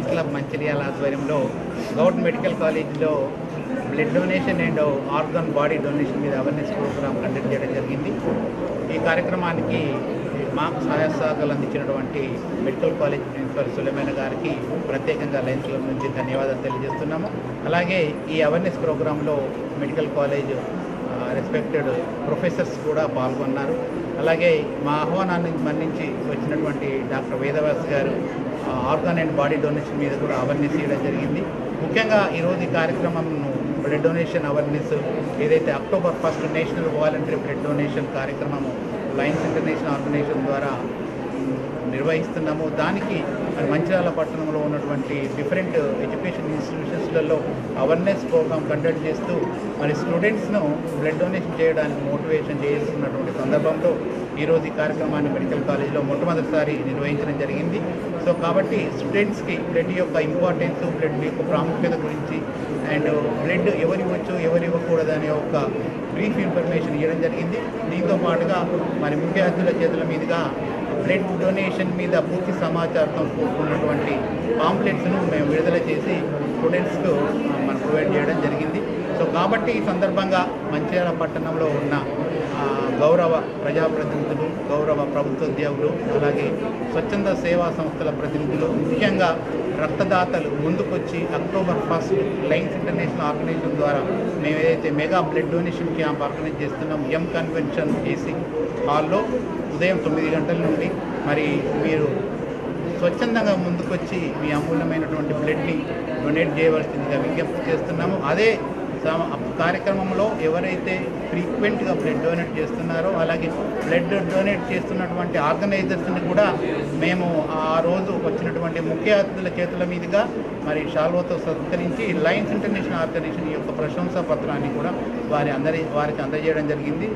క్లబ్ మంచిర్యాల ఆధ్వర్యంలో గవర్నమెంట్ మెడికల్ కాలేజీలో blood donation and organ body donation మీద అవేర్నెస్ ప్రోగ్రామ్ కండక్ట్ చేయడం జరిగింది. ఈ కార్యక్రమానికి మాకు సహాయ సహకారాలు అందించినటువంటి మెడికల్ కాలేజ్ ప్రిన్సిపల్ సులేమాన్ గారికి ప్రత్యేకంగా లయన్స్ క్లబ్ నుంచి ధన్యవాదాలు తెలియజేస్తున్నాము. అలాగే ఈ అవేర్నెస్ ప్రోగ్రాంలో మెడికల్ కాలేజ్ రెస్పెక్టెడ్ ప్రొఫెసర్స్ కూడా పాల్గొన్నారు. అలాగే మా ఆహ్వానాన్ని మన్నించి వచ్చినటువంటి డాక్టర్ వేదవ్యాస్ గారు ఆర్గాన్ అండ్ బాడీ డొనేషన్ మీద కూడా అవేర్నెస్ చేయడం జరిగింది. ముఖ్యంగా ఈరోజు ఈ కార్యక్రమంను బ్లడ్ డొనేషన్ అవేర్నెస్ ఏదైతే October 1 national voluntary blood donation కార్యక్రమము లయన్స్ ఇంటర్నేషనల్ ఆర్గనైజేషన్ ద్వారా నిర్వహిస్తున్నామో దానికి మరి మంచిర్యాల పట్టణంలో ఉన్నటువంటి డిఫరెంట్ ఎడ్యుకేషన్ ఇన్స్టిట్యూషన్స్లలో అవేర్నెస్ ప్రోగ్రామ్ కండక్ట్ చేస్తూ మరి స్టూడెంట్స్ను బ్లడ్ డొనేషన్ చేయడానికి మోటివేషన్ చేస్తున్నటువంటి సందర్భంలో ఈరోజు ఈ కార్యక్రమాన్ని మెడికల్ కాలేజ్లో మొట్టమొదటిసారి నిర్వహించడం జరిగింది. సో కాబట్టి స్టూడెంట్స్కి బ్లడ్ యొక్క ఇంపార్టెన్స్, బ్లడ్ యొక్క ప్రాముఖ్యత గురించి అండ్ బ్లడ్ ఎవరు ఇవ్వచ్చు ఎవరు ఇవ్వకూడదు అనే ఒక బ్రీఫ్ ఇన్ఫర్మేషన్ ఇవ్వడం జరిగింది. దీంతో పాటుగా మరి ముఖ్య అతిథుల చేతుల మీదుగా బ్లడ్ డొనేషన్ మీద పూర్తి సమాచారంతో కూడుకున్నటువంటి పాంప్లెట్స్ను మేము విడుదల చేసి స్టూడెంట్స్కు మనం ప్రొవైడ్ చేయడం జరిగింది. సో కాబట్టి ఈ సందర్భంగా మంచిర్యాల పట్టణంలో ఉన్న గౌరవ ప్రజాప్రతినిధులు, గౌరవ ప్రభుత్వ ఉద్యోగులు, అలాగే స్వచ్ఛంద సేవా సంస్థల ప్రతినిధులు, ముఖ్యంగా రక్తదాతలు ముందుకొచ్చి అక్టోబర్ 1 లయన్స్ ఇంటర్నేషనల్ ఆర్గనైజేషన్ ద్వారా మేము ఏదైతే mega blood donation camp organise చేస్తున్నాం కన్వెన్షన్ ఏసీ హాల్లో ఉదయం 9 గంటల నుండి మరి మీరు స్వచ్ఛందంగా ముందుకొచ్చి మీ అమూల్యమైనటువంటి బ్లడ్ని డొనేట్ చేయవలసిందిగా విజ్ఞప్తి చేస్తున్నాము. అదే కార్యక్రమంలో ఎవరైతే ఫ్రీక్వెంట్గా బ్లడ్ డొనేట్ చేస్తున్నారో అలాగే బ్లడ్ డొనేట్ చేస్తున్నటువంటి ఆర్గనైజర్స్ని కూడా మేము ఆ రోజు వచ్చినటువంటి ముఖ్య అతిథుల చేతుల మీదుగా మరి షాల్వాతో సత్కరించి లయన్స్ ఇంటర్నేషనల్ ఆర్గనైజేషన్ యొక్క ప్రశంసా పత్రాన్ని కూడా వారికి అందజేయడం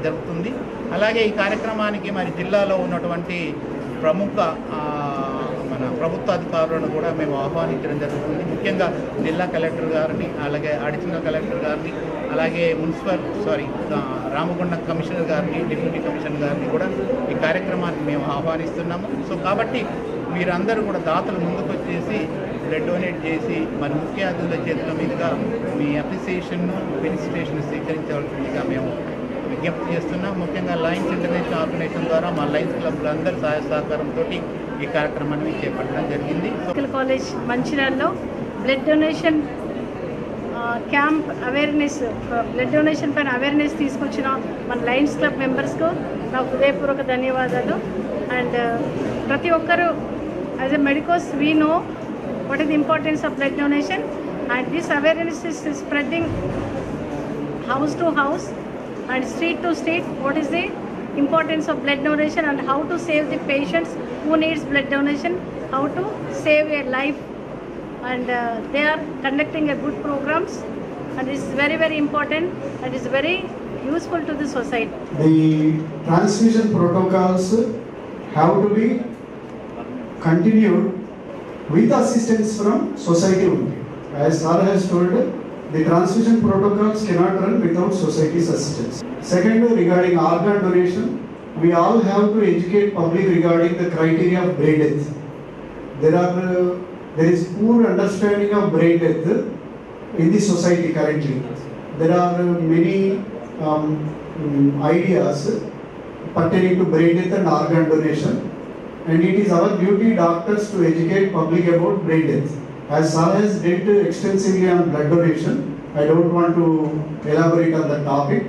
జరుగుతుంది. అలాగే ఈ కార్యక్రమానికి మరి జిల్లాలో ఉన్నటువంటి ప్రముఖ మన ప్రభుత్వ అధికారులను కూడా మేము ఆహ్వానించడం జరుగుతుంది. ముఖ్యంగా జిల్లా కలెక్టర్ గారిని, అలాగే అడిషనల్ కలెక్టర్ గారిని, అలాగే రామగుండం కమిషనర్ గారిని, డిప్యూటీ కమిషనర్ గారిని కూడా ఈ కార్యక్రమాన్ని మేము ఆహ్వానిస్తున్నాము. సో కాబట్టి మీరందరూ కూడా దాతలు ముందుకు వచ్చేసి బ్లడ్ డొనేట్ చేసి మరి ముఖ్య అతిథుల చేతుల మీదుగా మీ అప్రిసియేషన్ను, ఫెలిసిటేషన్ స్వీకరించవలసిందిగా మేము విజ్ఞప్తి చేస్తున్నాం. ముఖ్యంగా లయన్స్ ఇంటర్నేషనల్ ఆర్గనైజేషన్ ద్వారా మా లయన్స్ క్లబ్లు అందరి సహాయ సహకారంతో ఈ కార్యక్రమాన్ని చేపట్టడం జరిగింది. మెడికల్ కాలేజ్ మంచిర్యాలలో blood donation camp awareness, blood donation పైన అవేర్నెస్ తీసుకొచ్చిన మన లయన్స్ క్లబ్ మెంబర్స్కు నా హృదయపూర్వక ధన్యవాదాలు. అండ్ ప్రతి ఒక్కరూ as a medicos we know what is the importance of blood donation and this awareness is spreading house to house and street to street. What is the importance of blood donation and how to save the patients who needs blood donation, how to save a life, and they are conducting a good programs and this is very, very important and is very useful to the society. The transfusion protocols have to be continued with assistance from society only. As Sir has told, the transfusion protocols cannot run without society's assistance. Second, regarding organ donation, we all have to educate public regarding the criteria of brain death. There is poor understanding of brain death in the society currently. There are many ideas pertaining to brain death and organ donation, and it is our duty doctors to educate public about brain death. As Sir has dealt extensively on blood donation, I don't want to elaborate on the topic.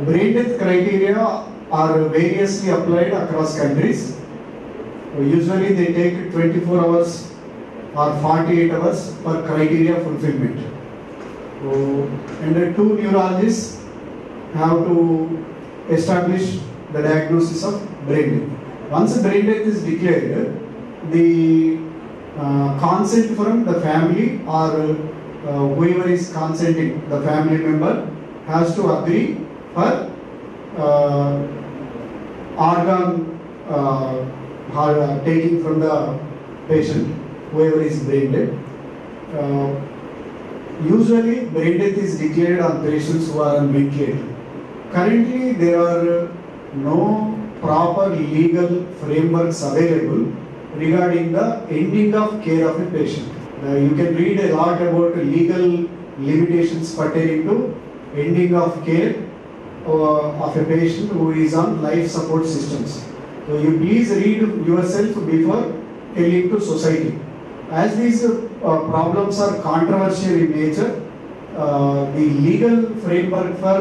Brain death criteria are variously applied across countries. Usually they take 24 hours or 48 hours for criteria fulfillment. And the 2 neurologists have to establish the diagnosis of brain death. Once brain death is declared, the consent from the family or whoever is consenting, the family member has to agree for organ taking from the patient, whoever is brain dead. Usually brain death is declared on patients who are on ventilator. Currently there are no proper legal frameworks available regarding the ending of care of a patient. You can read a lot about legal limitations pertaining to ending of care of a patient who is on life support systems. So you please read yourself before telling to society. As these problems are controversial in nature, the legal framework for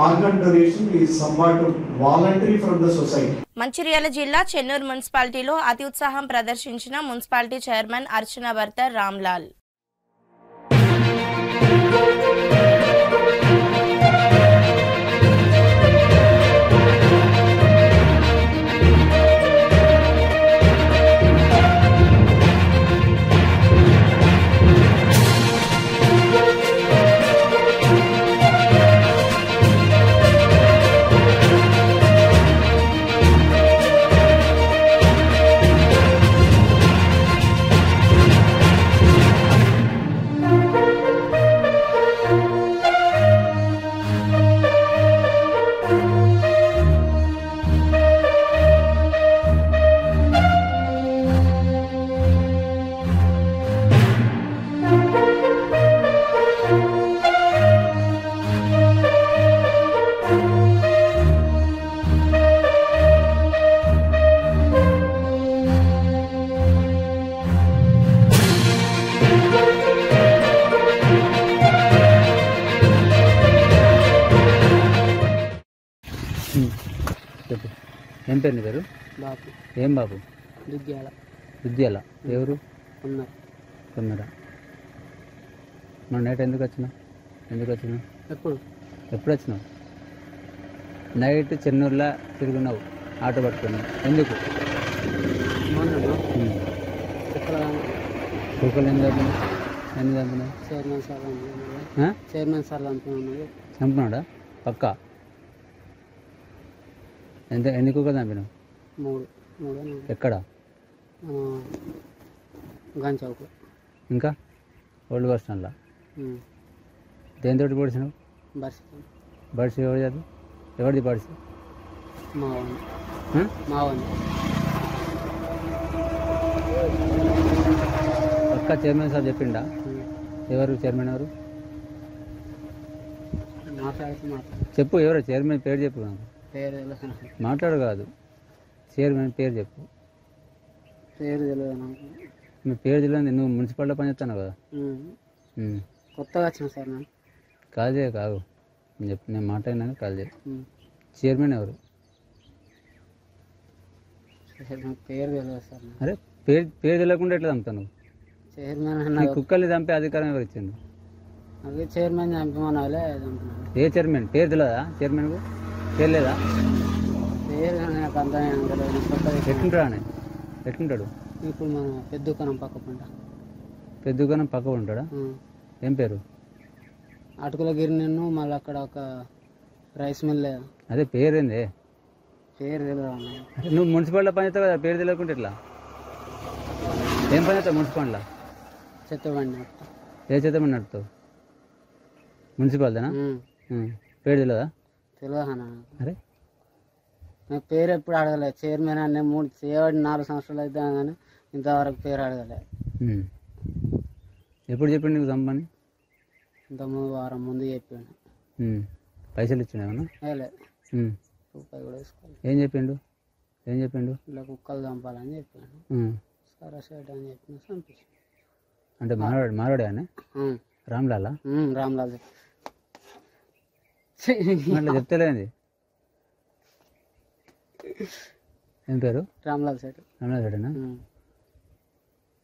organ donation is somewhat voluntary from the society. Mancherial జిల్లా చెన్నూరు మున్సిపాలిటీలో అతి ఉత్సాహం ప్రదర్శించిన municipality chairman అర్చన భర్త రామ్లాల్. ఏం పేరు నీ పేరు? బాపు. ఏం బాబు? దుగ్గ్యాల. దుద్యాల ఎవరు? కొన్నారు. కొన్నరా? మన నైట్ ఎందుకు వచ్చినావు? ఎప్పుడు వచ్చినావు? నైట్ చెన్నూరులో తిరుగున్నావు ఆటో పట్టుకున్నావు ఎందుకు? కుక్కలు ఎందుకు చంపినావు? Chairman sir చంపినాడా? పక్కా ఎన్ని కుక్కలు చంపినావు? 3. ఎక్కడ? గంచౌక్. ఇంకా ఓల్డ్ బస్ స్టాండ్లో దేంతో పొడిచినావు? బడ్స్ ఎవరిది బడ్స్? పక్కా చైర్మన్ సార్ చెప్పిండా? ఎవరు చైర్మన్? ఎవరు చెప్పు? ఎవరు చైర్మన్ పేరు చెప్పు. మాట్లాడు కాదు, చైర్మన్ పేరు చెప్పు. మీ పేరు తెలియదు. నువ్వు మున్సిపాలిటీ పని చేస్తాను కదా? కొత్తగా వచ్చిన సార్. కాల్ చేయ కాదు నేను మాట్లాడినాను. కాల్ చేయ. చైర్మన్ ఎవరు? పేరు తెలియదు సార్. అరే పేరు తెలియకుండా ఎట్లా చంపుతాను? చైర్మన్ కుక్కల్ని చంపే అధికారం ఎవరు ఇచ్చిండు? అదే చైర్మన్ చంపమనాలే. ఏ చైర్మన్? పేరు తెలియదా? చైర్మన్కు పేరు లేదా? పేరు నాకు అంత ఎట్లుంటాడు? ఎట్లుంటాడు? ఇప్పుడు మన పెద్ద దుకాణం పక్క ఉంటాడా? ఏం పేరు? అటుకుల గిరినెన్ను మళ్ళీ అక్కడ ఒక రైస్ మిల్. అదే పేరేంది? పేరు తెలియదు. నువ్వు మున్సిపాలిటీలో పని చేస్తావు కదా, పేరు తెలియకుండా ఎట్లా? ఏం పని చేస్తావు మున్సిపాలిటీలో? చెత్తబండి. ఏ చెత్తబండి నడుపుతావు? మున్సిపాలిటీనా? పేరు తెలియదా? తెలియదు. అరే నాకు పేరు ఎప్పుడు అడగలేదు. చైర్మన్ అనే 4 సంవత్సరాలు అయితే కానీ ఇంతవరకు పేరు అడగలే. ఎప్పుడు చెప్పిండు నీకు చంపని? ఇంతకుముందు వారం ముందు చెప్పాను. పైసలు ఇచ్చిండేమన్నా? రూపాయి కూడా తీసుకోవాలి. ఏం చెప్పిండు? ఇలా కుక్కలు చంపాలని చెప్పాను. సరే షర్ట్ అని చెప్పిన చంపించి. అంటే మారవాడే అని? రామ్లాలా? రామ్లాల్. అట్లా చెప్తలేంది. ఏం పేరు? రామ్లాల్ సెట్. రామ్లాల్.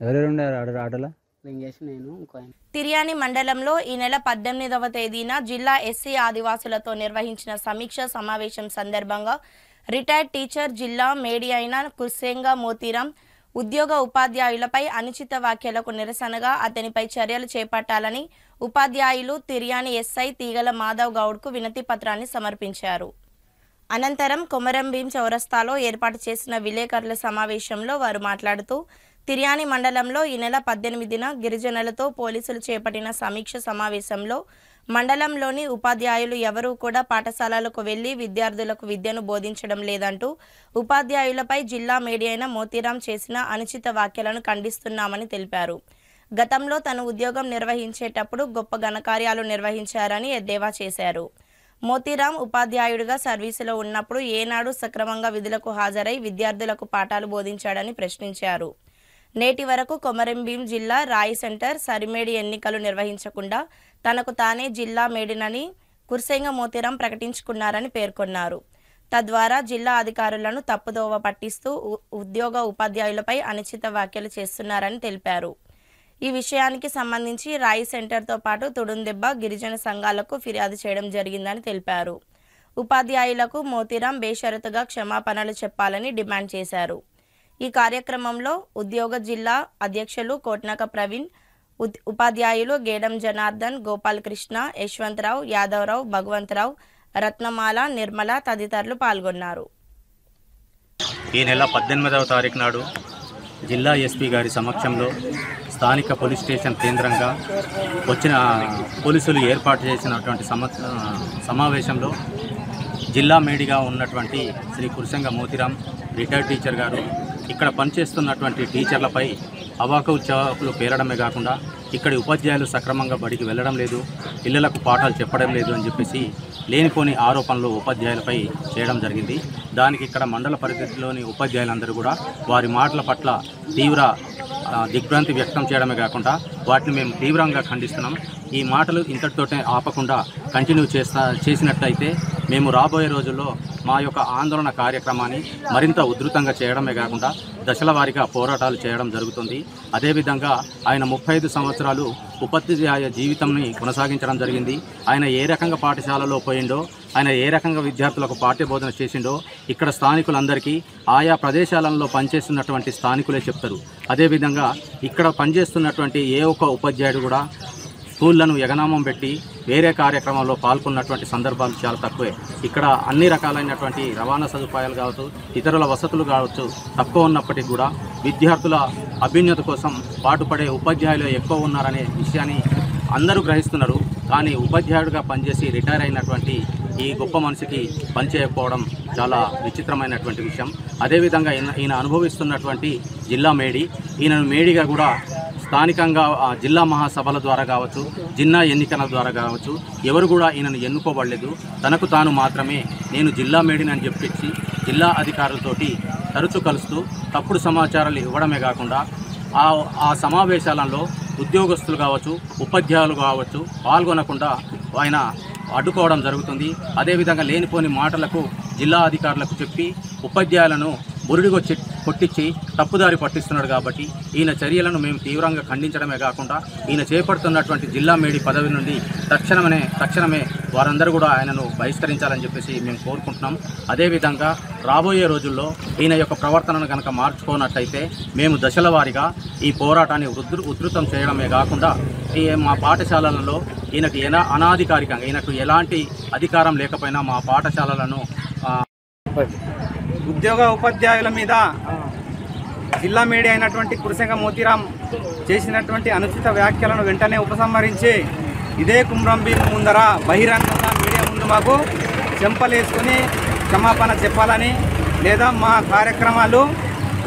ఎవరెవరు ఉండారు ఆటోలో? లింగేష్, నేను, ఇంకో ఆయన. తిర్యాని మండలంలో ఈ నెల 18వ తేదీన జిల్లా ఎస్సీ ఆదివాసులతో నిర్వహించిన సమీక్ష సమావేశం సందర్భంగా రిటైర్డ్ టీచర్ జిల్లా మేడి అయిన కుస్సేంగా మోతీరాం ఉద్యోగ ఉపాధ్యాయులపై అనుచిత వ్యాఖ్యలకు నిరసనగా అతనిపై చర్యలు చేపట్టాలని ఉపాధ్యాయులు తిర్యాని ఎస్ఐ తీగల మాధవ్ గౌడ్కు వినతి పత్రాన్ని సమర్పించారు. అనంతరం కొమరంభీం చౌరస్తాలో ఏర్పాటు చేసిన విలేకరుల సమావేశంలో వారు మాట్లాడుతూ తిర్యాని మండలంలో ఈ నెల 18న గిరిజనులతో పోలీసులు చేపట్టిన సమీక్ష సమావేశంలో మండలంలోని ఉపాధ్యాయులు ఎవరూ కూడా పాఠశాలలకు వెళ్లి విద్యార్థులకు విద్యను బోధించడం లేదంటూ ఉపాధ్యాయులపై జిల్లా మేడి అయిన మోతీరాం చేసిన అనుచిత వ్యాఖ్యలను ఖండిస్తున్నామని తెలిపారు. గతంలో తన ఉద్యోగం నిర్వహించేటప్పుడు గొప్ప ఘనకార్యాలు నిర్వహించారని ఎద్దేవా చేశారు. మోతీరాం ఉపాధ్యాయుడిగా సర్వీసులో ఉన్నప్పుడు ఏనాడు సక్రమంగా విధులకు హాజరై విద్యార్థులకు పాఠాలు బోధించాడని ప్రశ్నించారు. నేటి వరకు కొమరంభీం జిల్లా రాయి సెంటర్ సరిమేడి ఎన్నికలు నిర్వహించకుండా తనకు తానే జిల్లా మేడినని కుర్సేంగ మోతీరాం ప్రకటించుకున్నారని పేర్కొన్నారు. తద్వారా జిల్లా అధికారులను తప్పుదోవ పట్టిస్తూ ఉద్యోగ ఉపాధ్యాయులపై అనుచిత వ్యాఖ్యలు చేస్తున్నారని తెలిపారు. ఈ విషయానికి సంబంధించి రాయి సెంటర్తో పాటు తుడుందెబ్బ గిరిజన సంఘాలకు ఫిర్యాదు చేయడం జరిగిందని తెలిపారు. ఉపాధ్యాయులకు మోతీరాం బేషరతుగా క్షమాపణలు చెప్పాలని డిమాండ్ చేశారు. ఈ కార్యక్రమంలో ఉద్యోగ జిల్లా అధ్యక్షులు కోట్నక ప్రవీణ్, ఉపాధ్యాయులు గేడం జనార్దన్, గోపాలకృష్ణ, యశ్వంతరావు, యాదవరావు, భగవంతరావు, రత్నమాల, నిర్మల తదితరులు పాల్గొన్నారు. ఈ నెల 18వ తారీఖు నాడు జిల్లా ఎస్పీ గారి సమక్షంలో స్థానిక పోలీస్ స్టేషన్ కేంద్రంగా వచ్చిన పోలీసులు ఏర్పాటు చేసినటువంటి సమావేశంలో జిల్లా మేడిగా ఉన్నటువంటి శ్రీ కుర్సేంగ మోతీరాం రిటైర్డ్ టీచర్ గారు ఇక్కడ పనిచేస్తున్నటువంటి టీచర్లపై అవాకులు చవాకులు పేరడమే కాకుండా ఇక్కడి ఉపాధ్యాయులు సక్రమంగా బడికి వెళ్ళడం లేదు, పిల్లలకు పాఠాలు చెప్పడం లేదు అని చెప్పేసి లేనిపోని ఆరోపణలు ఉపాధ్యాయులపై చేయడం జరిగింది. దానికి ఇక్కడ మండల పరిధిలోని ఉపాధ్యాయులందరూ కూడా వారి మాటల పట్ల తీవ్ర దిగ్భ్రాంతి వ్యక్తం చేయడమే కాకుండా వాటిని మేము తీవ్రంగా ఖండిస్తున్నాం. ఈ మాటలు ఇంతటితోటే ఆపకుండా కంటిన్యూ చేసినట్లయితే మేము రాబోయే రోజుల్లో మా యొక్క ఆందోళన కార్యక్రమాన్ని మరింత ఉధృతంగా చేయడమే కాకుండా దశల వారీగా పోరాటాలు చేయడం జరుగుతుంది. అదేవిధంగా ఆయన 35 సంవత్సరాలు ఉపాధ్యాయ జీవితంని కొనసాగించడం జరిగింది. ఆయన ఏ రకంగా పాఠశాలలో పోయిండో, ఆయన ఏ రకంగా విద్యార్థులకు పాఠ్యబోధన చేసిండో ఇక్కడ స్థానికులందరికీ ఆయా ప్రదేశాలలో పనిచేస్తున్నటువంటి స్థానికులే చెప్తారు. అదేవిధంగా ఇక్కడ పనిచేస్తున్నటువంటి ఏ ఒక్క ఉపాధ్యాయుడు కూడా స్కూళ్లను ఎగనామం పెట్టి వేరే కార్యక్రమంలో పాల్గొన్నటువంటి సందర్భాలు చాలా తక్కువే. ఇక్కడ అన్ని రకాలైనటువంటి రవాణా సదుపాయాలు కావచ్చు, ఇతరుల వసతులు కావచ్చు తక్కువ ఉన్నప్పటికీ కూడా విద్యార్థుల అభ్యున్నత కోసం పాటుపడే ఉపాధ్యాయులు ఎక్కువ ఉన్నారనే విషయాన్ని అందరూ గ్రహిస్తున్నారు. కానీ ఉపాధ్యాయుడిగా పనిచేసి రిటైర్ అయినటువంటి ఈ గొప్ప మనిషికి పనిచేయకపోవడం చాలా విచిత్రమైనటువంటి విషయం. అదేవిధంగా ఈయన అనుభవిస్తున్నటువంటి జిల్లా మేడి, ఈయనను మేడిగా కూడా స్థానికంగా జిల్లా మహాసభల ద్వారా కావచ్చు, జిల్లా ఎన్నికల ద్వారా కావచ్చు ఎవరు కూడా ఈయనను ఎన్నుకోబడలేదు. తనకు తాను మాత్రమే నేను జిల్లా మేడిని అని చెప్పించి జిల్లా అధికారులతోటి తరచూ కలుస్తూ తప్పుడు సమాచారాలు ఇవ్వడమే కాకుండా ఆ సమావేశాలలో ఉద్యోగస్తులు కావచ్చు, ఉపాధ్యాయులు కావచ్చు పాల్గొనకుండా ఆయన అడ్డుకోవడం జరుగుతుంది. అదేవిధంగా లేనిపోని మాటలకు జిల్లా అధికారులకు చెప్పి ఉపాధ్యాయులను బురుడిగొచ్చి కొట్టించి తప్పుదారి పట్టిస్తున్నాడు. కాబట్టి ఈయన చర్యలను మేము తీవ్రంగా ఖండించడమే కాకుండా ఈయన చేపడుతున్నటువంటి జిల్లా మేడి పదవి నుండి తక్షణమే వారందరూ కూడా ఆయనను బహిష్కరించాలని చెప్పేసి మేము కోరుకుంటున్నాం. అదేవిధంగా రాబోయే రోజుల్లో ఈయన యొక్క ప్రవర్తనను కనుక మార్చుకోనట్టయితే మేము దశల వారీగా ఈ పోరాటాన్ని ఉధృతం చేయడమే కాకుండా మా పాఠశాలలలో ఈయనకు అనాధికారికంగా ఈయనకు ఎలాంటి అధికారం లేకపోయినా మా పాఠశాలలను ఉపాధ్యాయుల మీద జిల్లా మేడి అయినటువంటి కురిసెంగ మోతీరాం చేసినటువంటి అనుచిత వ్యాఖ్యలను వెంటనే ఉపసంహరించి ఇదే కుమ్రంభీం ముందర బహిరంగంగా మీడియా ముందు మాకు చెంపలేసుకుని క్షమాపణ చెప్పాలని, లేదా మా కార్యక్రమాలు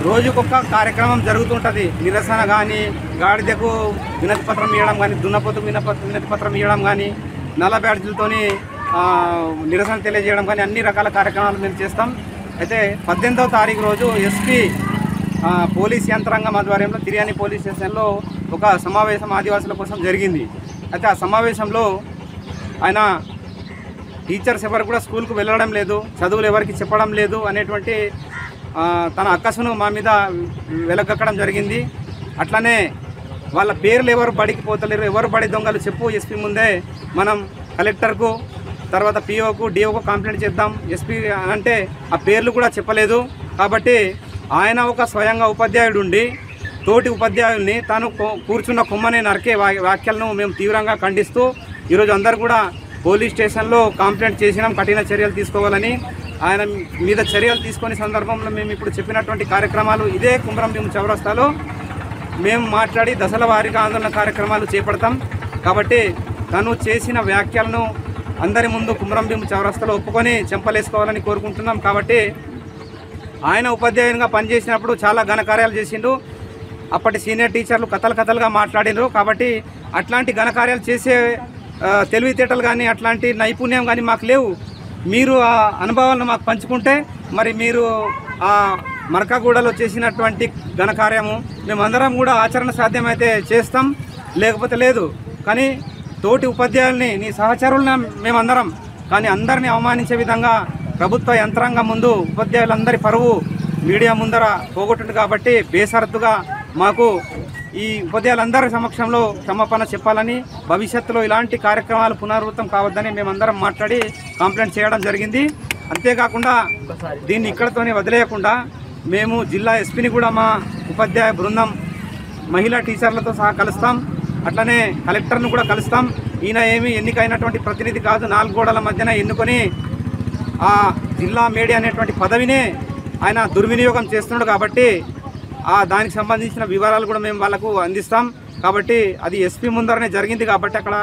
రోజుకొక కార్యక్రమం జరుగుతుంటుంది. నిరసన కానీ, గాడిదకు వినతిపత్రం ఇవ్వడం కానీ, దున్నపోతుకు వినతిపత్రం ఇవ్వడం కానీ, నల్ల బ్యాడ్జీలతోని నిరసన తెలియజేయడం కానీ అన్ని రకాల కార్యక్రమాలు మేము చేస్తాం. అయితే 18వ తారీఖు రోజు ఎస్పీ పోలీస్ యంత్రాంగం ఆధ్వర్యంలో తిర్యాని పోలీస్ స్టేషన్లో ఒక సమావేశం ఆదివాసుల కోసం జరిగింది. అయితే ఆ సమావేశంలో ఆయన టీచర్స్ ఎవరు కూడా స్కూల్కు వెళ్ళడం లేదు, చదువులు ఎవరికి చెప్పడం లేదు అనేటువంటి తన అక్కసును మా మీద వెలగక్కడం జరిగింది. అట్లనే వాళ్ళ పేర్లు ఎవరు బడికి పోతలేరు, ఎవరు బడి దొంగలు చెప్పు ఎస్పీ ముందే మనం కలెక్టర్కు, తర్వాత పిఓకు, డిఓకు కంప్లైంట్ చేద్దాం. ఎస్పీ అంటే ఆ పేర్లు కూడా చెప్పలేదు. కాబట్టి ఆయన ఒక స్వయంగా ఉపాధ్యాయుడు ఉండి తోటి ఉపాధ్యాయుల్ని తాను కూర్చున్న కొమ్మనే నరికే వ్యాఖ్యలను మేము తీవ్రంగా ఖండిస్తూ ఈరోజు అందరూ కూడా పోలీస్ స్టేషన్లో కంప్లైంట్ చేసినాం. కఠిన చర్యలు తీసుకోవాలని, ఆయన మీద చర్యలు తీసుకునే సందర్భంలో మేము ఇప్పుడు చెప్పినటువంటి కార్యక్రమాలు ఇదే కుమ్రంభీం చౌరస్తాలో మేము మాట్లాడి దశల వారీగా ఆందోళన కార్యక్రమాలు చేపడతాం. కాబట్టి తను చేసిన వ్యాఖ్యలను అందరి ముందు కుమ్రంభీం చౌరస్తాలో ఒప్పుకొని చెంపలేసుకోవాలని కోరుకుంటున్నాం. కాబట్టి ఆయన ఉపాధ్యాయునిగా పనిచేసినప్పుడు చాలా ఘనకార్యాలు చేసిండు. అప్పటి సీనియర్ టీచర్లు కథలుగా మాట్లాడినారు. కాబట్టి అట్లాంటి ఘనకార్యాలు చేసే తెలివితేటలు కానీ అట్లాంటి నైపుణ్యం కానీ మాకు లేవు. మీరు ఆ అనుభవాలను మాకు పంచుకుంటే మరి మీరు ఆ మరకగూడలో చేసినటువంటి ఘనకార్యము మేమందరం కూడా ఆచరణ సాధ్యమైతే చేస్తాం, లేకపోతే లేదు. కానీ తోటి ఉపాధ్యాయుల్ని, నీ సహచరులను మేమందరం కానీ అందరినీ అవమానించే విధంగా ప్రభుత్వ యంత్రాంగం ముందు ఉపాధ్యాయులందరి పరువు మీడియా ముందర పోగొట్టింది. కాబట్టి బేసరతుగా మాకు ఈ ఉపాధ్యాయులందరి సమక్షంలో క్షమాపణ చెప్పాలని, భవిష్యత్తులో ఇలాంటి కార్యక్రమాలు పునరావృతం కావద్దని మేమందరం మాట్లాడి కంప్లైంట్ చేయడం జరిగింది. అంతేకాకుండా దీన్ని ఇక్కడతోనే వదిలేయకుండా మేము జిల్లా ఎస్పీని కూడా మా ఉపాధ్యాయ బృందం మహిళా టీచర్లతో సహా కలుస్తాం. అట్లనే కలెక్టర్ను కూడా కలుస్తాం. ఈయన ఏమి ఎన్నికైనటువంటి ప్రతినిధి కాదు, 4 గోడల మధ్యన ఎన్నుకొని ఆ జిల్లా మేడి అనేటువంటి పదవినే ఆయన దుర్వినియోగం చేస్తున్నాడు. కాబట్టి దానికి సంబంధించిన వివరాలు కూడా మేము వాళ్ళకు అందిస్తాం. కాబట్టి అది ఎస్పీ ముందరనే జరిగింది. కాబట్టి అక్కడ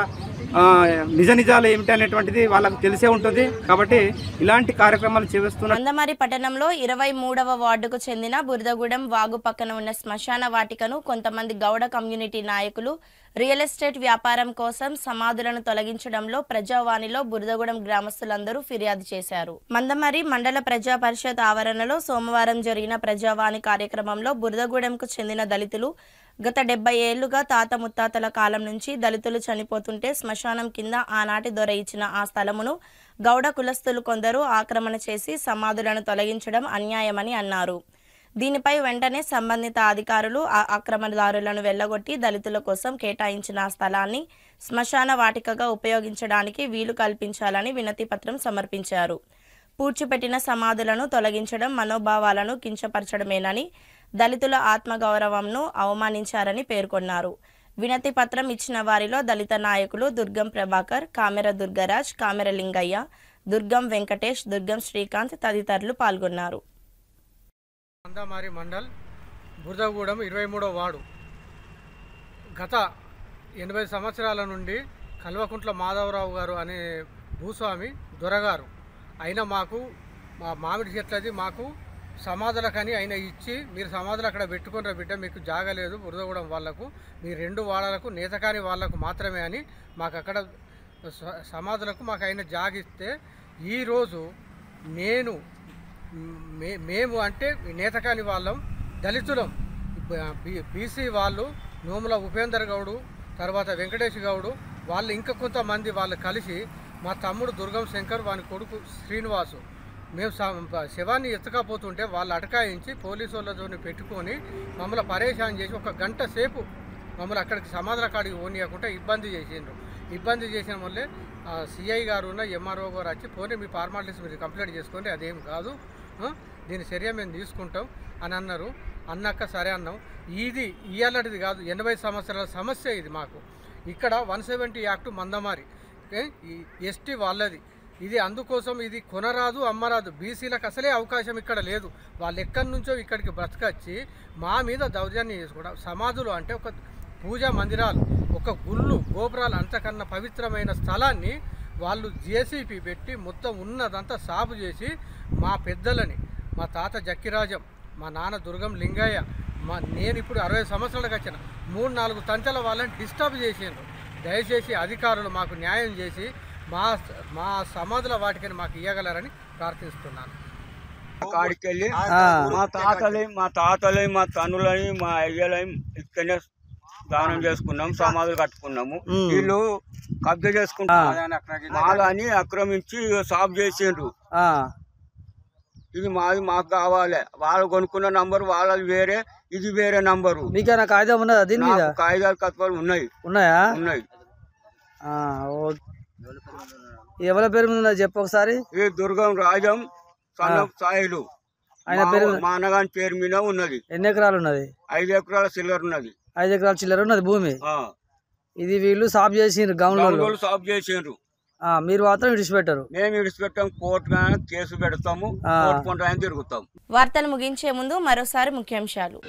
నిజాలు ఏమిటి అనేటువంటిది వాళ్ళకు తెలిసే ఉంటుంది. కాబట్టి ఇలాంటి కార్యక్రమాలు చేస్తున్నారు. మందమరి పట్టణంలో 23వ వార్డుకు చెందిన బురదగూడెం వాగు పక్కన ఉన్న శ్మశాన వాటికను కొంతమంది గౌడ కమ్యూనిటీ నాయకులు రియల్ ఎస్టేట్ వ్యాపారం కోసం సమాధులను తొలగించడంలో ప్రజావాణిలో బురదగూడెం గ్రామస్తులందరూ ఫిర్యాదు చేశారు. మందమరి మండల ప్రజా పరిషత్ ఆవరణలో సోమవారం జరిగిన ప్రజావాణి కార్యక్రమంలో బురదగూడెంకు చెందిన దళితులు గత 70 ఏళ్లుగా తాత ముత్తాతల కాలం నుంచి దళితులు చనిపోతుంటే శ్మశానం కింద ఆనాటి దొర ఇచ్చిన ఆ స్థలమును గౌడ కులస్తులు కొందరు ఆక్రమణ చేసి సమాధులను తొలగించడం అన్యాయమని అన్నారు. దీనిపై వెంటనే సంబంధిత అధికారులు ఆ ఆక్రమణదారులను వెళ్లగొట్టి దళితుల కోసం కేటాయించిన ఆ స్థలాన్ని శ్మశాన వాటికగా ఉపయోగించడానికి వీలు కల్పించాలని వినతి పత్రం సమర్పించారు. పూడ్చిపెట్టిన సమాధులను తొలగించడం మనోభావాలను కించపరచడమేనని, దళితుల ఆత్మగౌరవంను అవమానించారని పేర్కొన్నారు. వినతి పత్రం ఇచ్చిన వారిలో దళిత నాయకులు దుర్గం ప్రభాకర్, కామెర దుర్గరాజ్, కామెర లింగయ్య, దుర్గం వెంకటేష్, దుర్గం శ్రీకాంత్ తదితరులు పాల్గొన్నారు. మందమారి మండల్ బురదగూడెం 23వ వార్డు గత 80 సంవత్సరాల నుండి కల్వకుంట్ల మాధవరావు గారు అనే భూస్వామి దొరగారు అయినా మాకు మా మామిడి చెట్లది మాకు సమాధులకని ఆయన ఇచ్చి, మీరు సమాధులు అక్కడ పెట్టుకున్న బిడ్డ, మీకు జాగలేదు బురదగూడెం వాళ్లకు, మీ 2 వాడలకు నేతకాని వాళ్లకు మాత్రమే అని మాకు అక్కడ సమాధులకు మాకు ఆయన జాగిస్తే, ఈరోజు మేము అంటే నేతకాని వాళ్ళం, దళితులం, బీసీ వాళ్ళు, నోముల ఉపేందర్ గౌడు, తర్వాత వెంకటేష్ గౌడు వాళ్ళు ఇంకా కొంతమంది వాళ్ళు కలిసి మా తమ్ముడు దుర్గం శంకర్, వాని కొడుకు శ్రీనివాసు, మేము శవాన్ని ఎత్తుకపోతుంటే వాళ్ళు అటకాయించి పోలీసు వాళ్ళతో పెట్టుకొని మమ్మల్ని పరేషాన్ చేసి 1 గంట సేపు మమ్మల్ని అక్కడికి సమాధుల కాడికి పోనీయకుండా ఇబ్బంది చేసిండ్రు. ఇబ్బంది చేసిన వల్లే సిఐ గారు ఉన్న ఎంఆర్ఓ గారు వచ్చి పోనీ మీ ఫార్మాలిటీస్ మీరు కంప్లైంట్ చేసుకోండి, అదేం కాదు, దీని చర్య మేము తీసుకుంటాం అని అన్నారు. అన్నాక సరే అన్నాం. ఇది ఇయ్యాలటిది కాదు, 80 సంవత్సరాల సమస్య ఇది మాకు. ఇక్కడ 170 యాక్ట్ మందమారి ఎస్టీ వాళ్ళది. ఇది అందుకోసం ఇది కొనరాదు అమ్మరాదు, బీసీలకు అసలే అవకాశం ఇక్కడ లేదు. వాళ్ళు ఎక్కడి నుంచో ఇక్కడికి బ్రతకచ్చి మా మీద దౌర్జన్యం చేసుకోవడం. సమాధులు అంటే ఒక పూజా మందిరాలు, ఒక గుళ్ళు గోపురాలు అంతకన్నా పవిత్రమైన స్థలాన్ని వాళ్ళు జేసీపీ పెట్టి మొత్తం ఉన్నదంతా సాగు చేసి మా పెద్దలని, మా తాత జక్కిరాజం, మా నాన్న దుర్గం లింగయ్య, నేను ఇప్పుడు 60 సంవత్సరాలకు వచ్చిన 3-4 తంచెల వాళ్ళని డిస్టర్బ్ చేసిండ్రు. దయచేసి అధికారులు మాకు న్యాయం చేసి మా సమాధుల వాటికని మాకు ఇవ్వగలరని ప్రార్థిస్తున్నాను. కాడికి వెళ్ళి మా తాతలని మా తనులని మా అయ్యలని ఇక్కడనే దానం చేసుకున్నాం, సమాధులు కట్టుకున్నాము. వీళ్ళు కబ్జా చేసుకుంటారు, మాలని ఆక్రమించి సాగు చేసిండ్రు. ఇది మాది, మాకు కావాలి. వాళ్ళు కొనుక్కున్న నంబరు వాళ్ళది వేరే, ఇది వేరే నంబరు. మీకేనా కాగితం ఉన్నదా దీని మీద? కాగితాలు కత్వాలు ఉన్నాయి. ఉన్నాయా? ఉన్నాయి. ఎవరి పేరు మీద ఉన్నది చెప్పు ఒకసారి. ఈ దుర్గం రాజం సాయిలు ఆయన పేరు, మా అన్నగాని పేరు మీద ఉన్నది. ఎన్ని ఎకరాలు ఉన్నది? 5 ఎకరాల చిల్లర ఉన్నది. 5 ఎకరాల చిల్లర ఉన్నది భూమి. ఇది వీళ్ళు సాఫ్ చేసిండ్రు, గౌన్లో సాఫ్ చేసిండ్రు. మీరు మాత్రం విడిచిపెట్టారు. మేము విడిచిపెట్టాం, కోర్టుగా కేసు పెడతాము, కోర్టుకుంటాయని తిరుగుతాం. వార్తలు ముగించే ముందు మరోసారి ముఖ్యాంశాలు.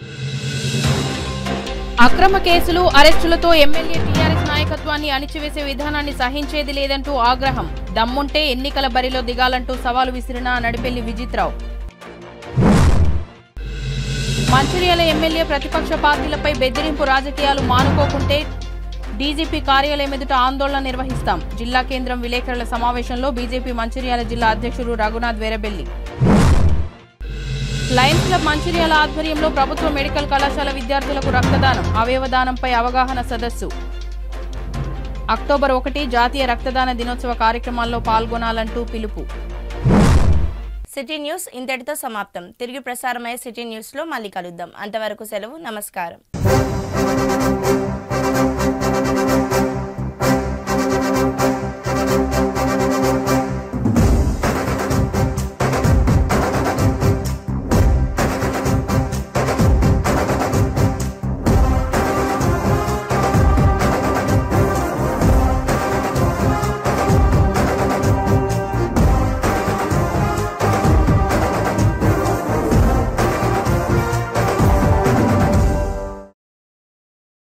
అక్రమ కేసులు, అరెస్టులతో ఎమ్మెల్యే టీఆర్ఎస్ నాయకత్వాన్ని అణిచివేసే విధానాన్ని సహించేది లేదంటూ ఆగ్రహం. దమ్ముంటే ఎన్నికల బరిలో దిగాలంటూ సవాలు విసిరిన నడిపెల్లి విజిత్రావు. మంచిర్యాల ఎమ్మెల్యే ప్రతిపక్ష పార్టీలపై బెదిరింపు రాజకీయాలు మానుకోకుంటే డీజీపీ కార్యాలయం ఎదుట ఆందోళన నిర్వహిస్తాం. జిల్లా కేంద్రం విలేకరుల సమావేశంలో బీజేపీ మంచిర్యాల జిల్లా అధ్యక్షుడు రఘునాథ్ వేరబెల్లి. లయన్స్ క్లబ్ మంచిర్యాల ఆధ్వర్యంలో ప్రభుత్వ మెడికల్ కళాశాల విద్యార్థులకు రక్తదానం, అవయవదానంపై అవగాహన సదస్సు. అక్టోబర్ 1 జాతీయ రక్తదాన దినోత్సవ కార్యక్రమాల్లో పాల్గొనాలంటూ పిలుపు. సిటీ న్యూస్ ఇంతటితో సమాప్తం. తిరిగి ప్రసారమయ్యే సిటీ న్యూస్లో మళ్ళీ కలుద్దాం. అంతవరకు సెలవు. నమస్కారం.